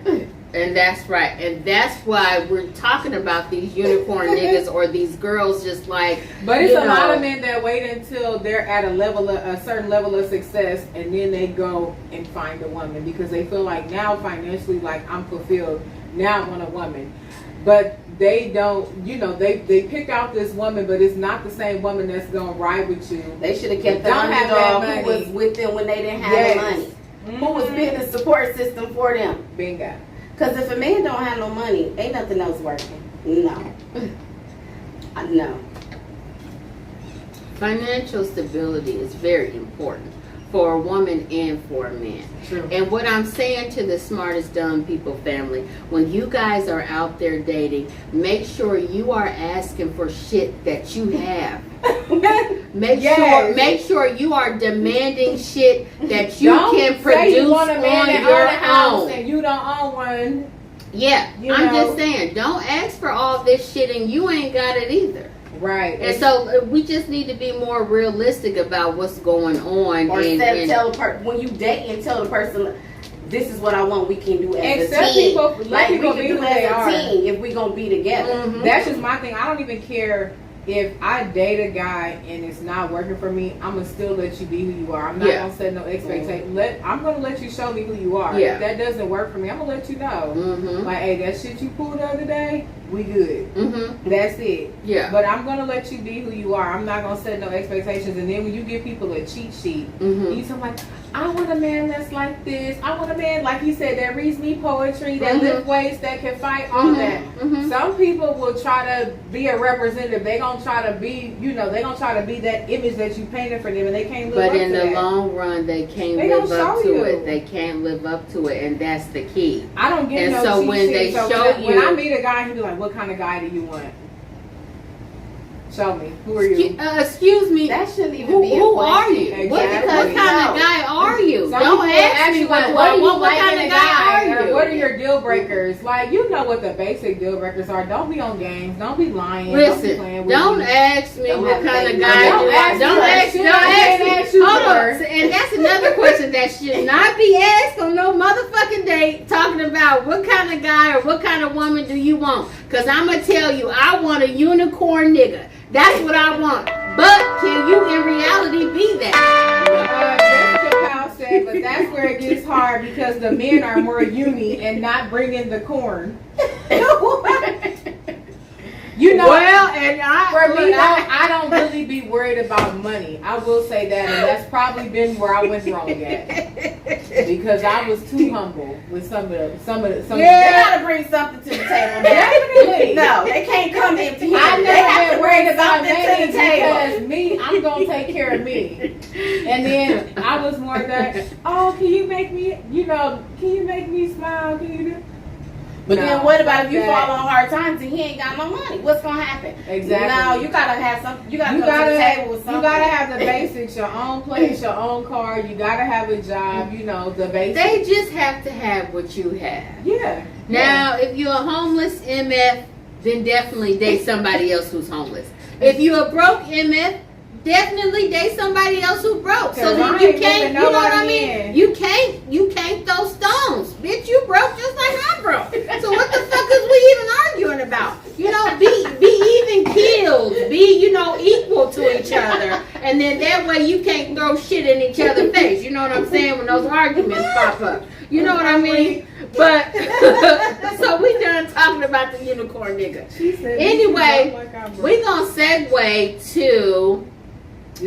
And that's right. And that's why we're talking about these unicorn niggas or these girls just like. But it's a lot of men that wait until they're at a certain level of success, and then they go and find a woman because they feel like now financially, like I'm fulfilled. Now I want a woman. But they don't, they pick out this woman, but it's not the same woman that's gonna ride with you. They should have kept the Don't have that underdog who money. was with them when they didn't have Yes. the money. Who was being the support system for them. Bingo. Because if a man don't have no money, ain't nothing else working. No. No. Financial stability is very important for a woman and for a man. True. And what I'm saying to the Smartest Dumb People family, when you guys are out there dating, make sure you are asking for shit that you have. Make sure you are demanding shit that you Don't can say produce you want a man on that your own a house own. and you don't own one. Yeah, You I'm know. just saying, don't ask for all this shit and you ain't got it either. Right. And so we just need to be more realistic about what's going on. Or and tell the person, when you date and tell the person, this is what I want, we can do as Accept a team. people- let Like we people can be do who they as are. a team if we gonna be together. Mhm. That's just my thing. I don't even care if I date a guy and it's not working for me. I'm gonna still let you be who you are. I'm not Yeah. gonna set no expectation. I'm gonna let you show me who you are. Yeah. If that doesn't work for me, I'm gonna let you know. Mhm. Like, hey, that shit you pulled the other day, we good. Mm-hmm. That's it. Yeah. But I'm gonna let you be who you are. I'm not gonna set no expectations. And then when you give people a cheat sheet, you tell like, I want a man that's like this. I want a man like you said that reads me poetry, that lift weights, that can fight, all that. Some people will try to be a representative. They gonna try to be, they gonna try to be that image that you painted for them, and they can't live up to that. But in the long run, they can't live up to it. They can't live up to it, and that's the key. I don't get and no so cheat when sheet. they So show when I meet a guy, he be like, "What kind of guy do you want? Show me. Who are you?" Excuse me. That shouldn't even be a Who question. are you? Exactly. What kind of guy are you? Some Don't people ask me like, what kind of guy are you? What are your deal breakers? Like, you know what the basic deal breakers are. Don't be on games. Don't be lying. Listen, don't be playing with don't me. ask me Don't what have kind to of say guy no. you are. Don't ask me. Hold Hold on. And that's another question that should not be asked on no motherfucking date, talking about what kind of guy or what kind of woman do you want. Because I'm going to tell you, I want a unicorn nigga. That's what I want. But can you in reality be that? Jessica Powell said, but that's where it gets hard because the men are more uni and not bringing the corn. Well, and For me, I don't really be worried about money. I will say that, and that's probably been where I went wrong at, because I was too humble with some of the. They gotta bring something to the table. Definitely. No, they can't come empty. I They never have been to worried bring about something money to the table. because me, I'm gonna take care of me. And then I was more that, oh, can you make me, can you make me smile? Can you do? But No, then what about if you that- fall on hard times and he ain't got no money? What's gonna happen? Exactly. No, you gotta have something. You gotta You come to the table with something. you gotta have the basics, your own place, your own car. You gotta have a job. The basics. They just have to have what you have. Yeah. Now, if you're a homeless MF, then definitely date somebody else who's homeless. If you're a broke MF, definitely date somebody else who broke. So then you can't, you know what I mean? You can't throw stones. Bitch, you broke just like I'm broke. So what the fuck is we even arguing about? Be even keeled. Be, equal to each other. And then that way you can't throw shit in each other's face. You know what I'm saying? When those arguments pop up. You know what I mean? But, so we done talking about the unicorn nigga. Anyway, we gonna segue to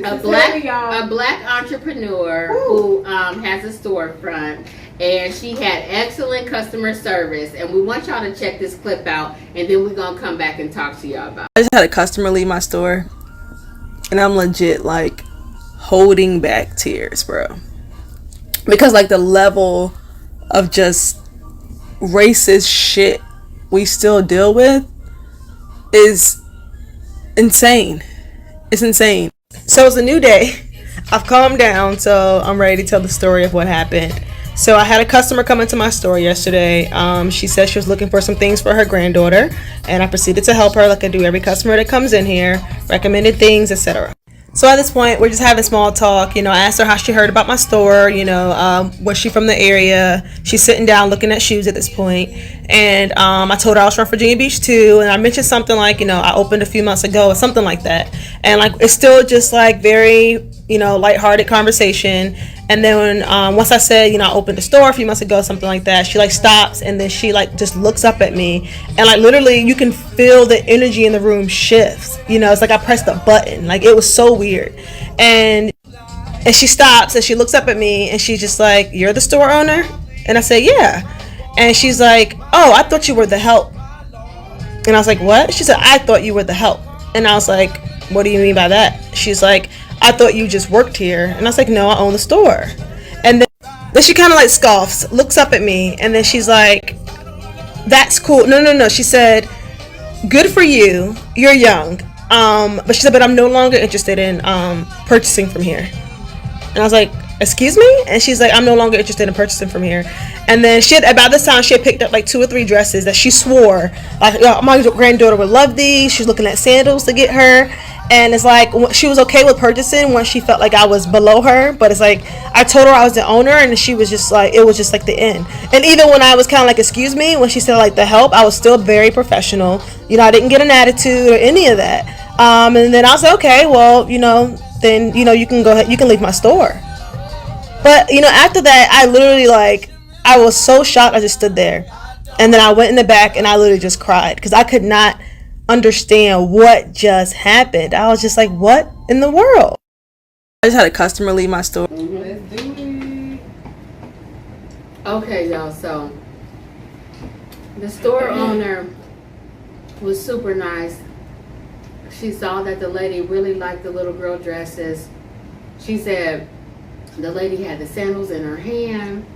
a black entrepreneur who has a storefront, and she had excellent customer service, and we want y'all to check this clip out, and then we're gonna come back and talk to y'all about it. I just had a customer leave my store, and I'm legit like holding back tears, bro, because like the level of just racist shit we still deal with is insane. It's insane. So it's a new day. I've calmed down, so I'm ready to tell the story of what happened. So I had a customer come into my store yesterday. She said she was looking for some things for her granddaughter, and I proceeded to help her like I do every customer that comes in here, recommended things, etc. So at this point, we're just having small talk. I asked her how she heard about my store. Was she from the area? She's sitting down looking at shoes at this point. And I told her I was from Virginia Beach too. And I mentioned something like, I opened a few months ago or something like that. And like, it's still just like very, lighthearted conversation. And then once I said, I opened a store a few months ago, something like that, she like stops and then she like just looks up at me. And like literally you can feel the energy in the room shifts. It's like I pressed a button. Like it was so weird. And she stops and she looks up at me and she's just like, "You're the store owner?" And I said, "Yeah." And she's like, "Oh, I thought you were the help." And I was like, "What?" She said, "I thought you were the help." And I was like, "What do you mean by that?" She's like, "I thought you just worked here." And I was like, "No, I own the store." And then she kind of like scoffs, looks up at me, and then she's like, "That's cool." No. She said, "Good for you. You're young." But she said, "But I'm no longer interested in purchasing from here." And I was like, "Excuse me?" And she's like, "I'm no longer interested in purchasing from here." And then about this time she had picked up like 2 or 3 dresses that she swore like, my granddaughter would love these. She's looking at sandals to get her. And it's like she was okay with purchasing when she felt like I was below her, but it's like I told her I was the owner, and she was just like, it was just like the end. And even when I was kind of like, "Excuse me," when she said like the help, I was still very professional. I didn't get an attitude or any of that. And then I was like, "Okay, well, then you can go ahead, you can leave my store." But after that, I literally like, I was so shocked. I just stood there. And then I went in the back and I literally just cried because I could not understand what just happened. I was just like, what in the world? I just had a customer leave my store. Let's do it. Okay, y'all, so the store owner was super nice. She saw that the lady really liked the little girl dresses. She said the lady had the sandals in her hand,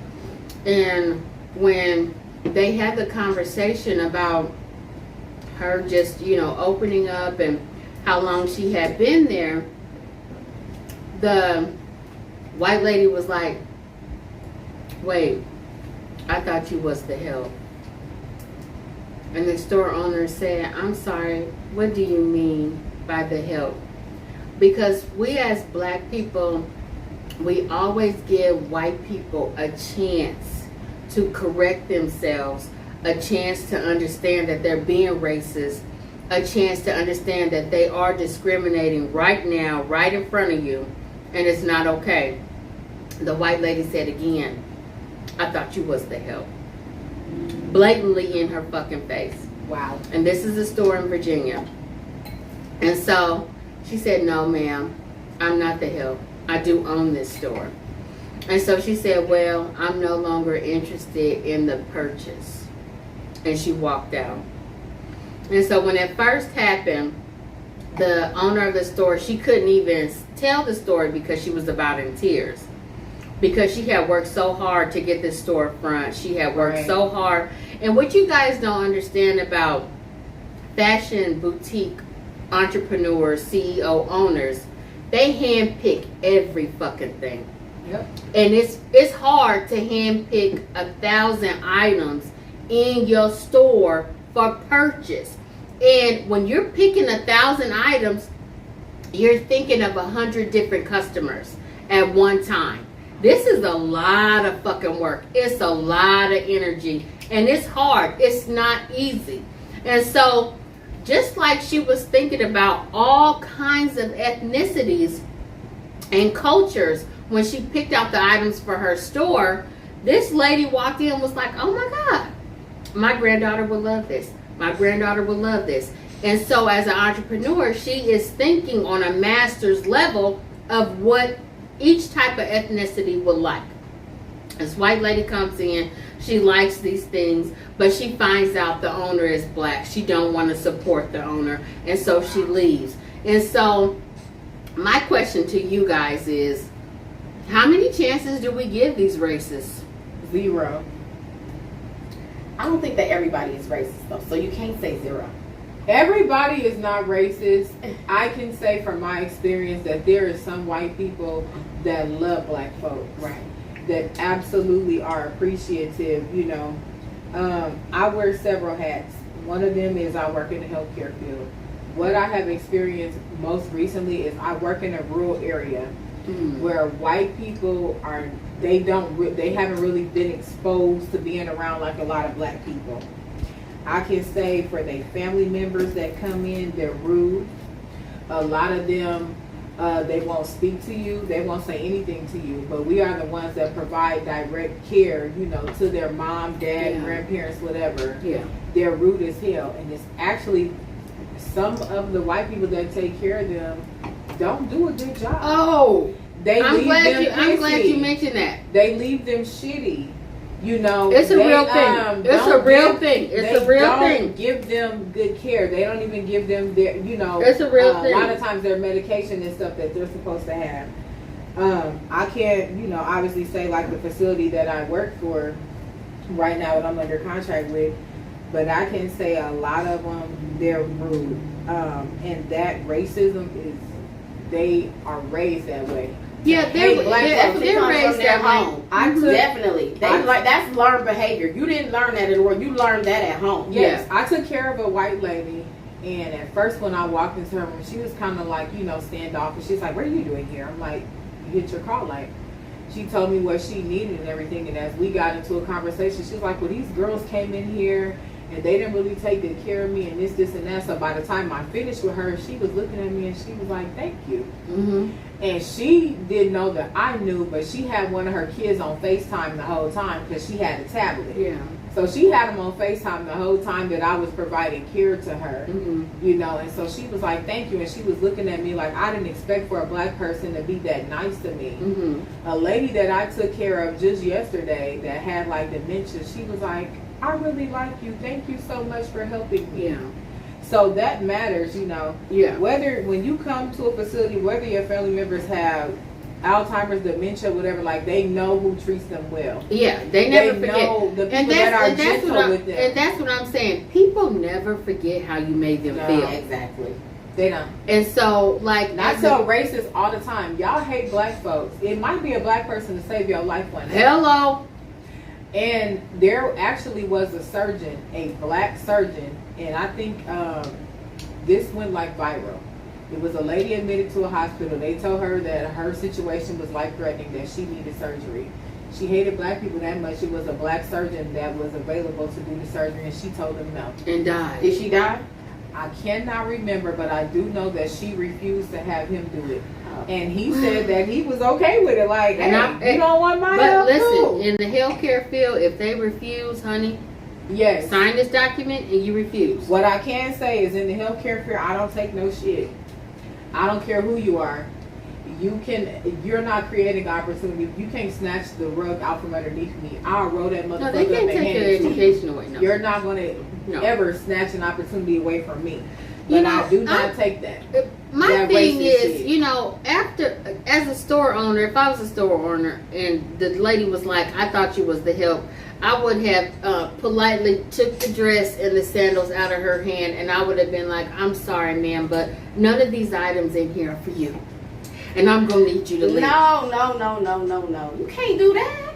and when they had the conversation about her just, opening up and how long she had been there, the white lady was like, wait, I thought you was the help. And the store owner said, I'm sorry, what do you mean by the help? Because we as black people, we always give white people a chance to correct themselves, a chance to understand that they're being racist, a chance to understand that they are discriminating right now, right in front of you, and it's not okay. The white lady said again, I thought you was the help. Blatantly in her fucking face. Wow. And this is a store in Virginia. And so she said, no, ma'am, I'm not the help. I do own this store. And so she said, well, I'm no longer interested in the purchase. And she walked out. And so when it first happened, the owner of the store, she couldn't even tell the story because she was about in tears. Because she had worked so hard to get this storefront. She had worked so hard. And what you guys don't understand about fashion boutique entrepreneurs, CEO owners, they handpick every fucking thing. Yep. And it's hard to handpick 1,000 items in your store for purchase. And when you're picking 1,000 items, you're thinking of 100 different customers at one time. This is a lot of fucking work. It's a lot of energy. And it's hard. It's not easy. And so, just like she was thinking about all kinds of ethnicities and cultures when she picked out the items for her store, this lady walked in and was like, oh my God, my granddaughter would love this. My granddaughter would love this. And so as an entrepreneur, she is thinking on a master's level of what each type of ethnicity would like. This white lady comes in, she likes these things, but she finds out the owner is black. She don't want to support the owner, and so she leaves. And so my question to you guys is, how many chances do we give these racists? 0. I don't think that everybody is racist though, so you can't say 0. Everybody is not racist. I can say from my experience that there is some white people that love black folks. Right. That absolutely are appreciative, I wear several hats. One of them is I work in the healthcare field. What I have experienced most recently is I work in a rural area where white people they haven't really been exposed to being around like a lot of black people. I can say for the family members that come in, they're rude. A lot of them, they won't speak to you. They won't say anything to you. But we are the ones that provide direct care, to their mom, dad, grandparents, whatever. Yeah. They're rude as hell. And it's actually some of the white people that take care of them don't do a good job. Oh, I'm glad you pissy. mentioned that. They leave them shitty. It's a real thing. It's a real thing. It's a real thing. Give them good care. They don't even give them their, It's a real thing. A lot of times their medication and stuff that they're supposed to have. I can't, obviously say like the facility that I work for right now that I'm under contract with, but I can say a lot of them, they're rude. And that racism they are raised that way. Yeah, they're raised at home. Definitely. That's learned behavior. You didn't learn that in work. You learned that at home. Yes, I took care of a white lady, and at first when I walked into her room, she was kind of like, standoffish. She's like, what are you doing here? I'm like, you hit your call light. She told me what she needed and everything, and as we got into a conversation, she was like, well, these girls came in here, and they didn't really take good care of me, and this, and that. So by the time I finished with her, she was looking at me, and she was like, thank you. Mm-hmm. And she didn't know that I knew, but she had one of her kids on FaceTime the whole time because she had a tablet. Yeah. So she had him on FaceTime the whole time that I was providing care to her, you know, and so she was like, thank you. And she was looking at me like, I didn't expect for a black person to be that nice to me. A lady that I took care of just yesterday that had like dementia, she was like, I really like you. Thank you so much for helping me. Yeah. So that matters, you know. Yeah. Whether when you come to a facility, whether your family members have Alzheimer's, dementia, whatever, like they know who treats them well. Yeah, they never forget. Know the people that are gentle with them. And that's what I'm saying. People never forget how you made them feel. Exactly. They don't. And so, like, I tell racists all the time, y'all hate black folks. It might be a black person to save your life one day. Hello. And there actually was a surgeon, a black surgeon, and I think this went like viral. It was a lady admitted to a hospital. They told her that her situation was life-threatening, that she needed surgery. She hated black people that much. It was a black surgeon that was available to do the surgery, and she told them no. And died. Did she die? I cannot remember, but I do know that she refused to have him do it. And he said that he was okay with it. Like, hey, you don't want my help? But listen, too. in the healthcare field, if they refuse, honey, yes, sign this document and you refuse. What I can say is in the healthcare field, I don't take no shit. I don't care who you are. You're not creating opportunity. You can't snatch the rug out from underneath me. I'll roll that motherfucker No, they can't up and take hand your it to you. education away. No. You're not going to ever snatch an opportunity away from me. But You know, I do not take that. My That thing racist is, shit. you know, as a store owner, if I was a store owner and the lady was like, I thought you was the help, I would have politely took the dress and the sandals out of her hand, and I would have been like, I'm sorry, ma'am, but none of these items in here are for you. And I'm going to need you to leave. No. You can't do that.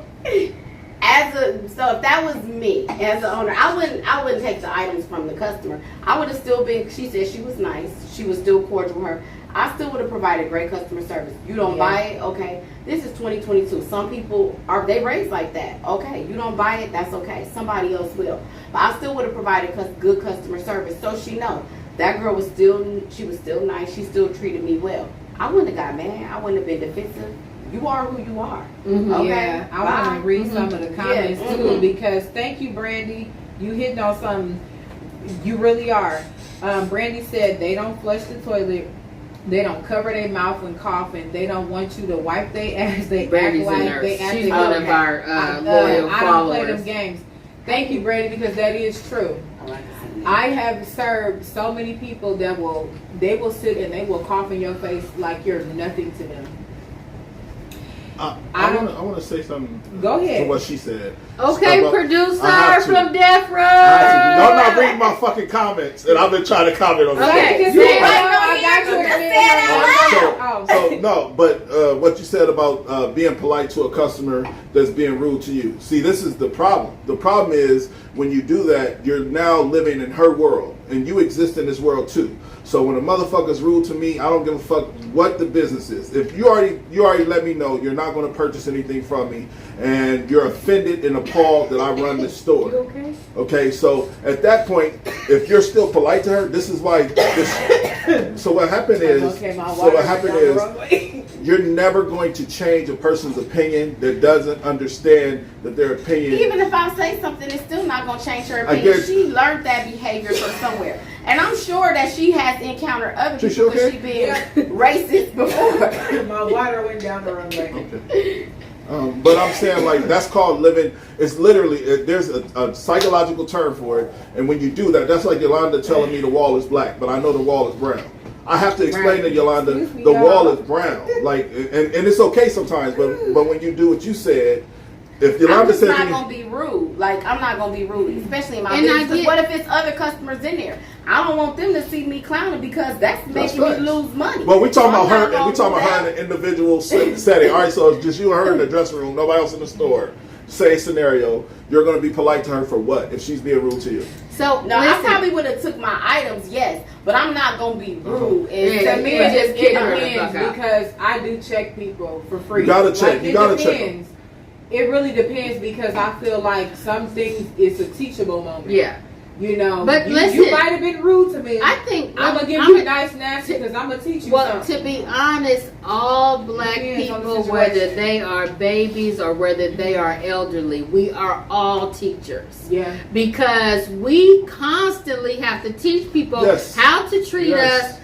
So if that was me as an owner, I wouldn't take the items from the customer. I would have still been. She said she was nice. She was still cordial with her. I still would have provided great customer service. You don't buy it, okay? This is 2022. Some people they raised like that. Okay, you don't buy it, that's okay. Somebody else will. But I still would have provided good customer service, so she know that girl was still nice. She still treated me well. I wouldn't have got mad. I wouldn't have been defensive. You are who you are. Okay. Yeah, I want to read some of the comments too, because thank you, Brandy. You hitting on something. You really are. Brandy said they don't flush the toilet. They don't cover their mouth when coughing. They don't want you to wipe their ass. They Brandy's act a like nurse. they act She's like one of our loyal I don't followers. play them games. Thank you, Brandy, because that is true. I have served so many people that they will sit and they will cough in your face like you're nothing to them. I want to say something. Go ahead. To what she said. Okay, About- producer I have to. from Death Row. Y'all not reading my fucking comments, and I've been trying to comment on Okay. this. You So no, but what you said about being polite to a customer that's being rude to you. See, this is the problem. The problem is when you do that, you're now living in her world, and you exist in this world too. So when a motherfucker's rude to me, I don't give a fuck what the business is. If you already let me know you're not going to purchase anything from me, and you're offended and appalled that I run this store. You okay? Okay, so at that point, if you're still polite to her, this is why. So what happened is, you're never going to change a person's opinion that doesn't understand that their opinion. Even if I say something, it's still not going to change her opinion. She learned that behavior from somewhere. And I'm sure that she has encountered other people when she been racist before. My water went down the runway. Okay. But I'm saying, like, that's called living. It's literally, there's a psychological term for it. And when you do that, that's like Yolanda telling me the wall is black, but I know the wall is brown. I have to explain to Yolanda the wall is brown. Like, and it's okay sometimes, but when you do what you said, if Yolanda said I'm not gonna be rude. Like, I'm not gonna be rude, especially in my And business. 'Cause what if it's other customers in there? I don't want them to see me clowning because that's making me lose money. Well, we talking about her. So We talking about her in an individual setting. All right, so it's just you and her in the dressing room, nobody else in the store. Same scenario. You're going to be polite to her for what if she's being rude to you? So no, I probably would have took my items, yes, but I'm not gonna be rude. To me, it depends because I do check people for free. You gotta check. You gotta check It really depends because I feel like some things it's a teachable moment. Yeah. You know, But you listen, might have been rude to me. I think I'm gonna give you a nice nasty because I'm gonna teach you Well, something. to be honest, all black Depends on the people, situation. whether they are babies or whether they are elderly, we are all teachers. Yeah. Because we constantly have to teach people Yes. how to treat Yes. us,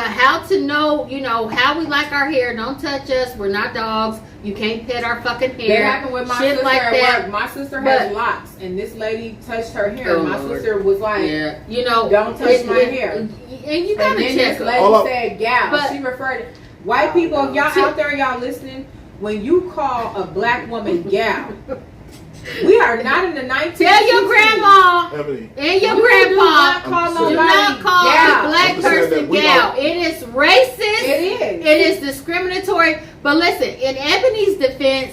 how to know, how we like our hair. Don't touch us. We're not dogs. You can't pet our fucking hair. That happened with my Shit sister like at that. work. My sister has But- locks, and this lady touched her hair. Oh, my Lord. sister was like, Yeah, don't touch my hair. And you And gotta then check this it. lady Hold up. said, gal. But- She referred white people, if y'all out there, y'all listening, when you call a black woman gal, we are not in the 1960s. Tell your grandma Ebony. and your We do grandpa. not call I'm just Do saying. nobody not call gal. a black I'm saying person that we gal. are- It is racist. It is. It is discriminatory. But listen, in Ebony's defense,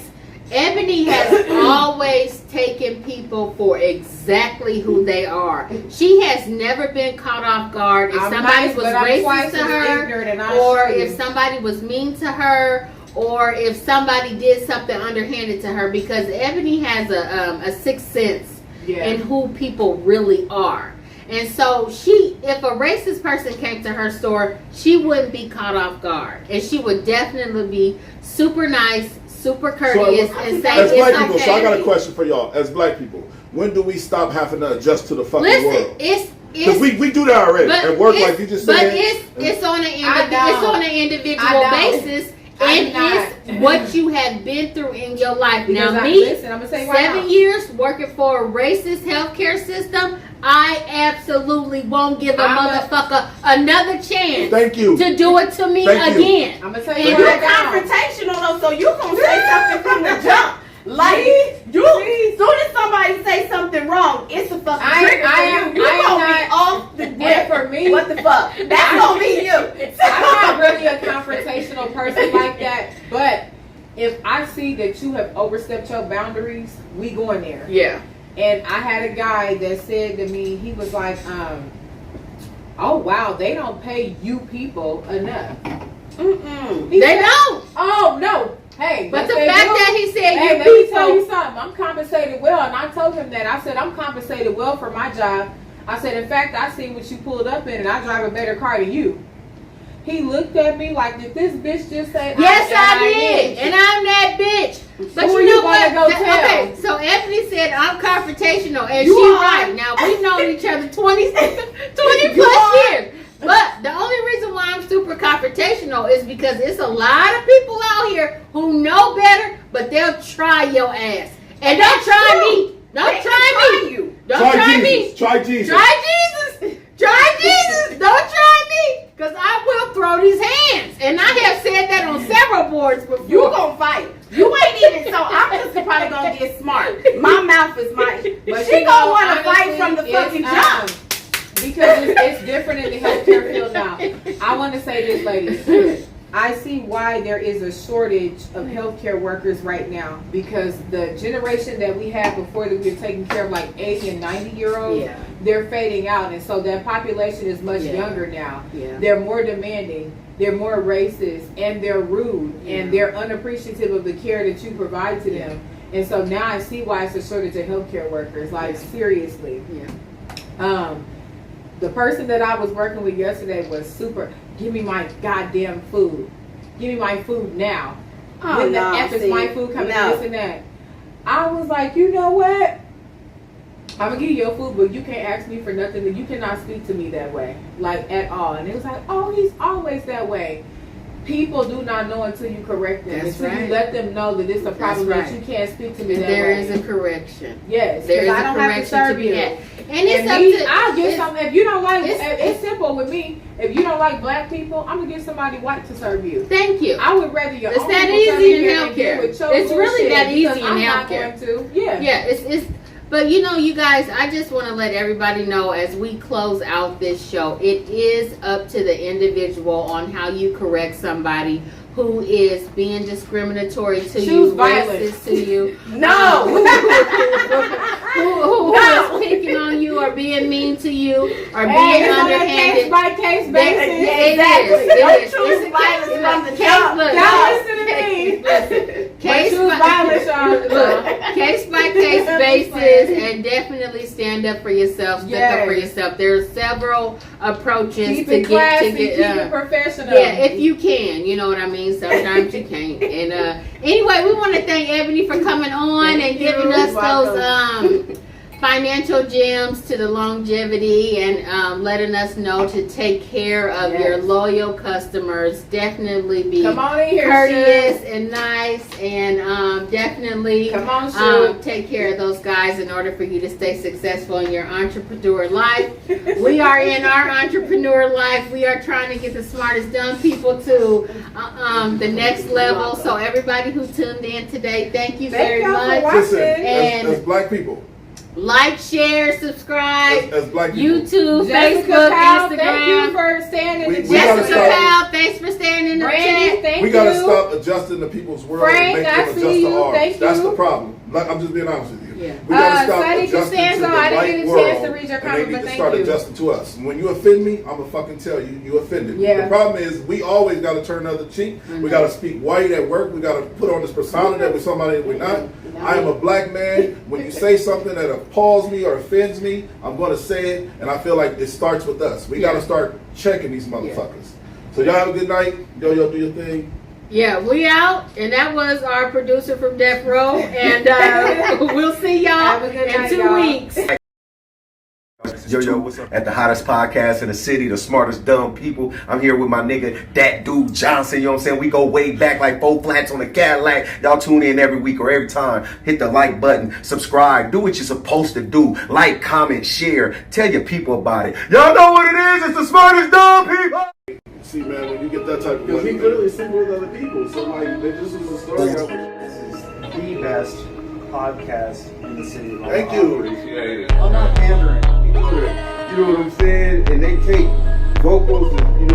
Ebony has always taken people for exactly who they are. She has never been caught off guard if I'm somebody nice, was but I'm racist twice to as her, ignorant and I or assure if you. somebody was mean to her, or if somebody did something underhanded to her. Because Ebony has a sixth sense Yeah. and who people really are. And so if a racist person came to her store, she wouldn't be caught off guard. And she would definitely be super nice, super courteous, and say as it's black people, okay. so I got a question for y'all. As black people, when do we stop having to adjust to the fucking Listen, world? it's Because we do that already but at work, it's- like you just but said. it's on an I know. it's on an individual I know. basis, I'm and not. it's what you have been through in your life. Because Now, listen, I'm gonna tell you why 7 now. years working for a racist healthcare system, I absolutely won't give a I'm a- motherfucker another chance Thank you. to do it to me Thank you. again. I'm gonna tell And you You're right now. confrontational though, so you gonna say something from the jump. Like you, soon as somebody say something wrong, it's a fucking trigger for you. You gonna be off the And dip. for me, What the fuck? That's gonna be you. I'm not really a confrontational person like that, but if I see that you have overstepped your boundaries, we going there. Yeah. And I had a guy that said to me, he was like, oh wow, they don't pay you people enough. Mm-mm. He They said, don't. Oh no. Hey, But yes, the they fact do. that he said Hey, you let me tell you people, something. I'm compensated well, and I told him that. I said I'm compensated well for my job. I said, in fact, I see what you pulled up in, and I drive a better car than you. He looked at me like, did this bitch just say? yes, I did, and I'm that bitch. But Who you you know gonna what? go tell? Okay, so Ebony said I'm confrontational, and You she's are. right. Now we've known each other 20 You plus are. years. But the only reason why I'm super confrontational is because it's a lot of people out here who know better, but they'll try your ass. And don't try me. Don't They try can me. you. Don't try me. Jesus. Try Jesus. Try Jesus. Try Jesus. Don't try me. Because I will throw these hands. And I have said that on several boards before. You gonna fight. You ain't even so. I'm just probably gonna get smart. My mouth is mine, but she you gonna know, want to fight honestly, from the it's, fucking jump. Because it's different in the healthcare field now. I want to say this, ladies. I see why there is a shortage of healthcare workers right now, because the generation that we had before that we were taking care of like 80 and 90-year-olds, Yeah. they're fading out. And so that population is much Yeah. younger now. Yeah. They're more demanding, they're more racist, and they're rude, and Yeah. they're unappreciative of the care that you provide to them. And so now I see why it's a shortage of healthcare workers, like seriously. Yeah. The person that I was working with yesterday was super, give me my goddamn food. Give me my food now. Oh, When the no, F is see, my food coming, no. this and that. I was like, you know what? I'm gonna give you your food, but you can't ask me for nothing, and you cannot speak to me that way, like at all. And it was like, oh, he's always that way. People do not know until you correct them, That's until right. you let them know that it's a problem right. that you can't speak to me And that there way. is a correction. Yes, There is because I a don't have to correction to serve be you. had. And it's up me, to I'll get it's- some. If you don't like, it's- it's simple with me. If you don't like black people, I'm gonna get somebody white to serve you. Thank you. I would rather your It's own that people come easy in in here and deal healthcare. with your It's really bullshit, that easy because in I'm not healthcare. going to. Yeah. Yeah, it's but you know, you guys, I just want to let everybody know as we close out this show, it is up to the individual on how you correct somebody who is being discriminatory to Choose you, violence. racist to you, No. who No. is picking on you or being mean to you or Hey, being it's on a underhanded. case by case basis. Yeah, It exactly. is. It Don't is. choose It's a violence case- from the case- jump. look, Y'all no. listen to me. Listen, Case choose by violence, y'all. case by case basis, and definitely stand up for yourself. Stick up for yourself. There's several approaches Keep to it classy, get keep it professional. yeah, if you can, you know what I mean. Sometimes you can't. And anyway, we want to thank Ebony for coming on and giving us those financial gems to the longevity and letting us know to take care of your loyal customers. Definitely be Come on in here, courteous and nice, and definitely come on, take care of those guys in order for you to stay successful in your entrepreneur life. We are in our entrepreneur life. We are trying to get the smartest dumb people to the next level. So everybody who tuned in today, thank you very much. Listen, And as black people, like, share, subscribe. as black people, YouTube, Jessica Facebook, Powell, Instagram. thank you for standing in the We gotta Jessica stop. Powell, thanks for staying in the Brandy, chat. thank we you. gotta stop adjusting the people's world Frank, and make I them see adjust you. to ours. Thank That's you. the problem. Like, I'm just being honest with you. Yeah. We gotta stop Sonny adjusting to Costanzo, the I didn't white get a chance world, to read your and they comment, need but to thank start you. adjusting to us. When you offend me, I'm gonna fucking tell you, you offended me. Yeah. The problem is, we always gotta turn the other cheek. We gotta speak white at work. We gotta put on this persona that we're somebody that we're not. I am a black man. When you say something that appalls me or offends me, I'm gonna say it, and I feel like it starts with us. We gotta start checking these motherfuckers. So y'all have a good night. Yo, do your thing. Yeah, we out, and that was our producer from Death Row, and we'll see y'all Have a good in night, 2 y'all. weeks. Yo, what's up? At the hottest podcast in the city, the smartest dumb people. I'm here with my nigga, that dude Johnson. You know what I'm saying? We go way back like 4 flats on a Cadillac. Y'all tune in every week or every time. Hit the like button, subscribe, do what you're supposed to do. Like, comment, share, tell your people about it. Y'all know what it is? It's the smartest dumb people. See, man, when you get that type of Because he money, clearly sleeping with other people. So, like, this was a story. This is the best podcast in the city of Omaha. thank you. Appreciate it. I'm not pandering. You know what I'm saying? And they take vocals and,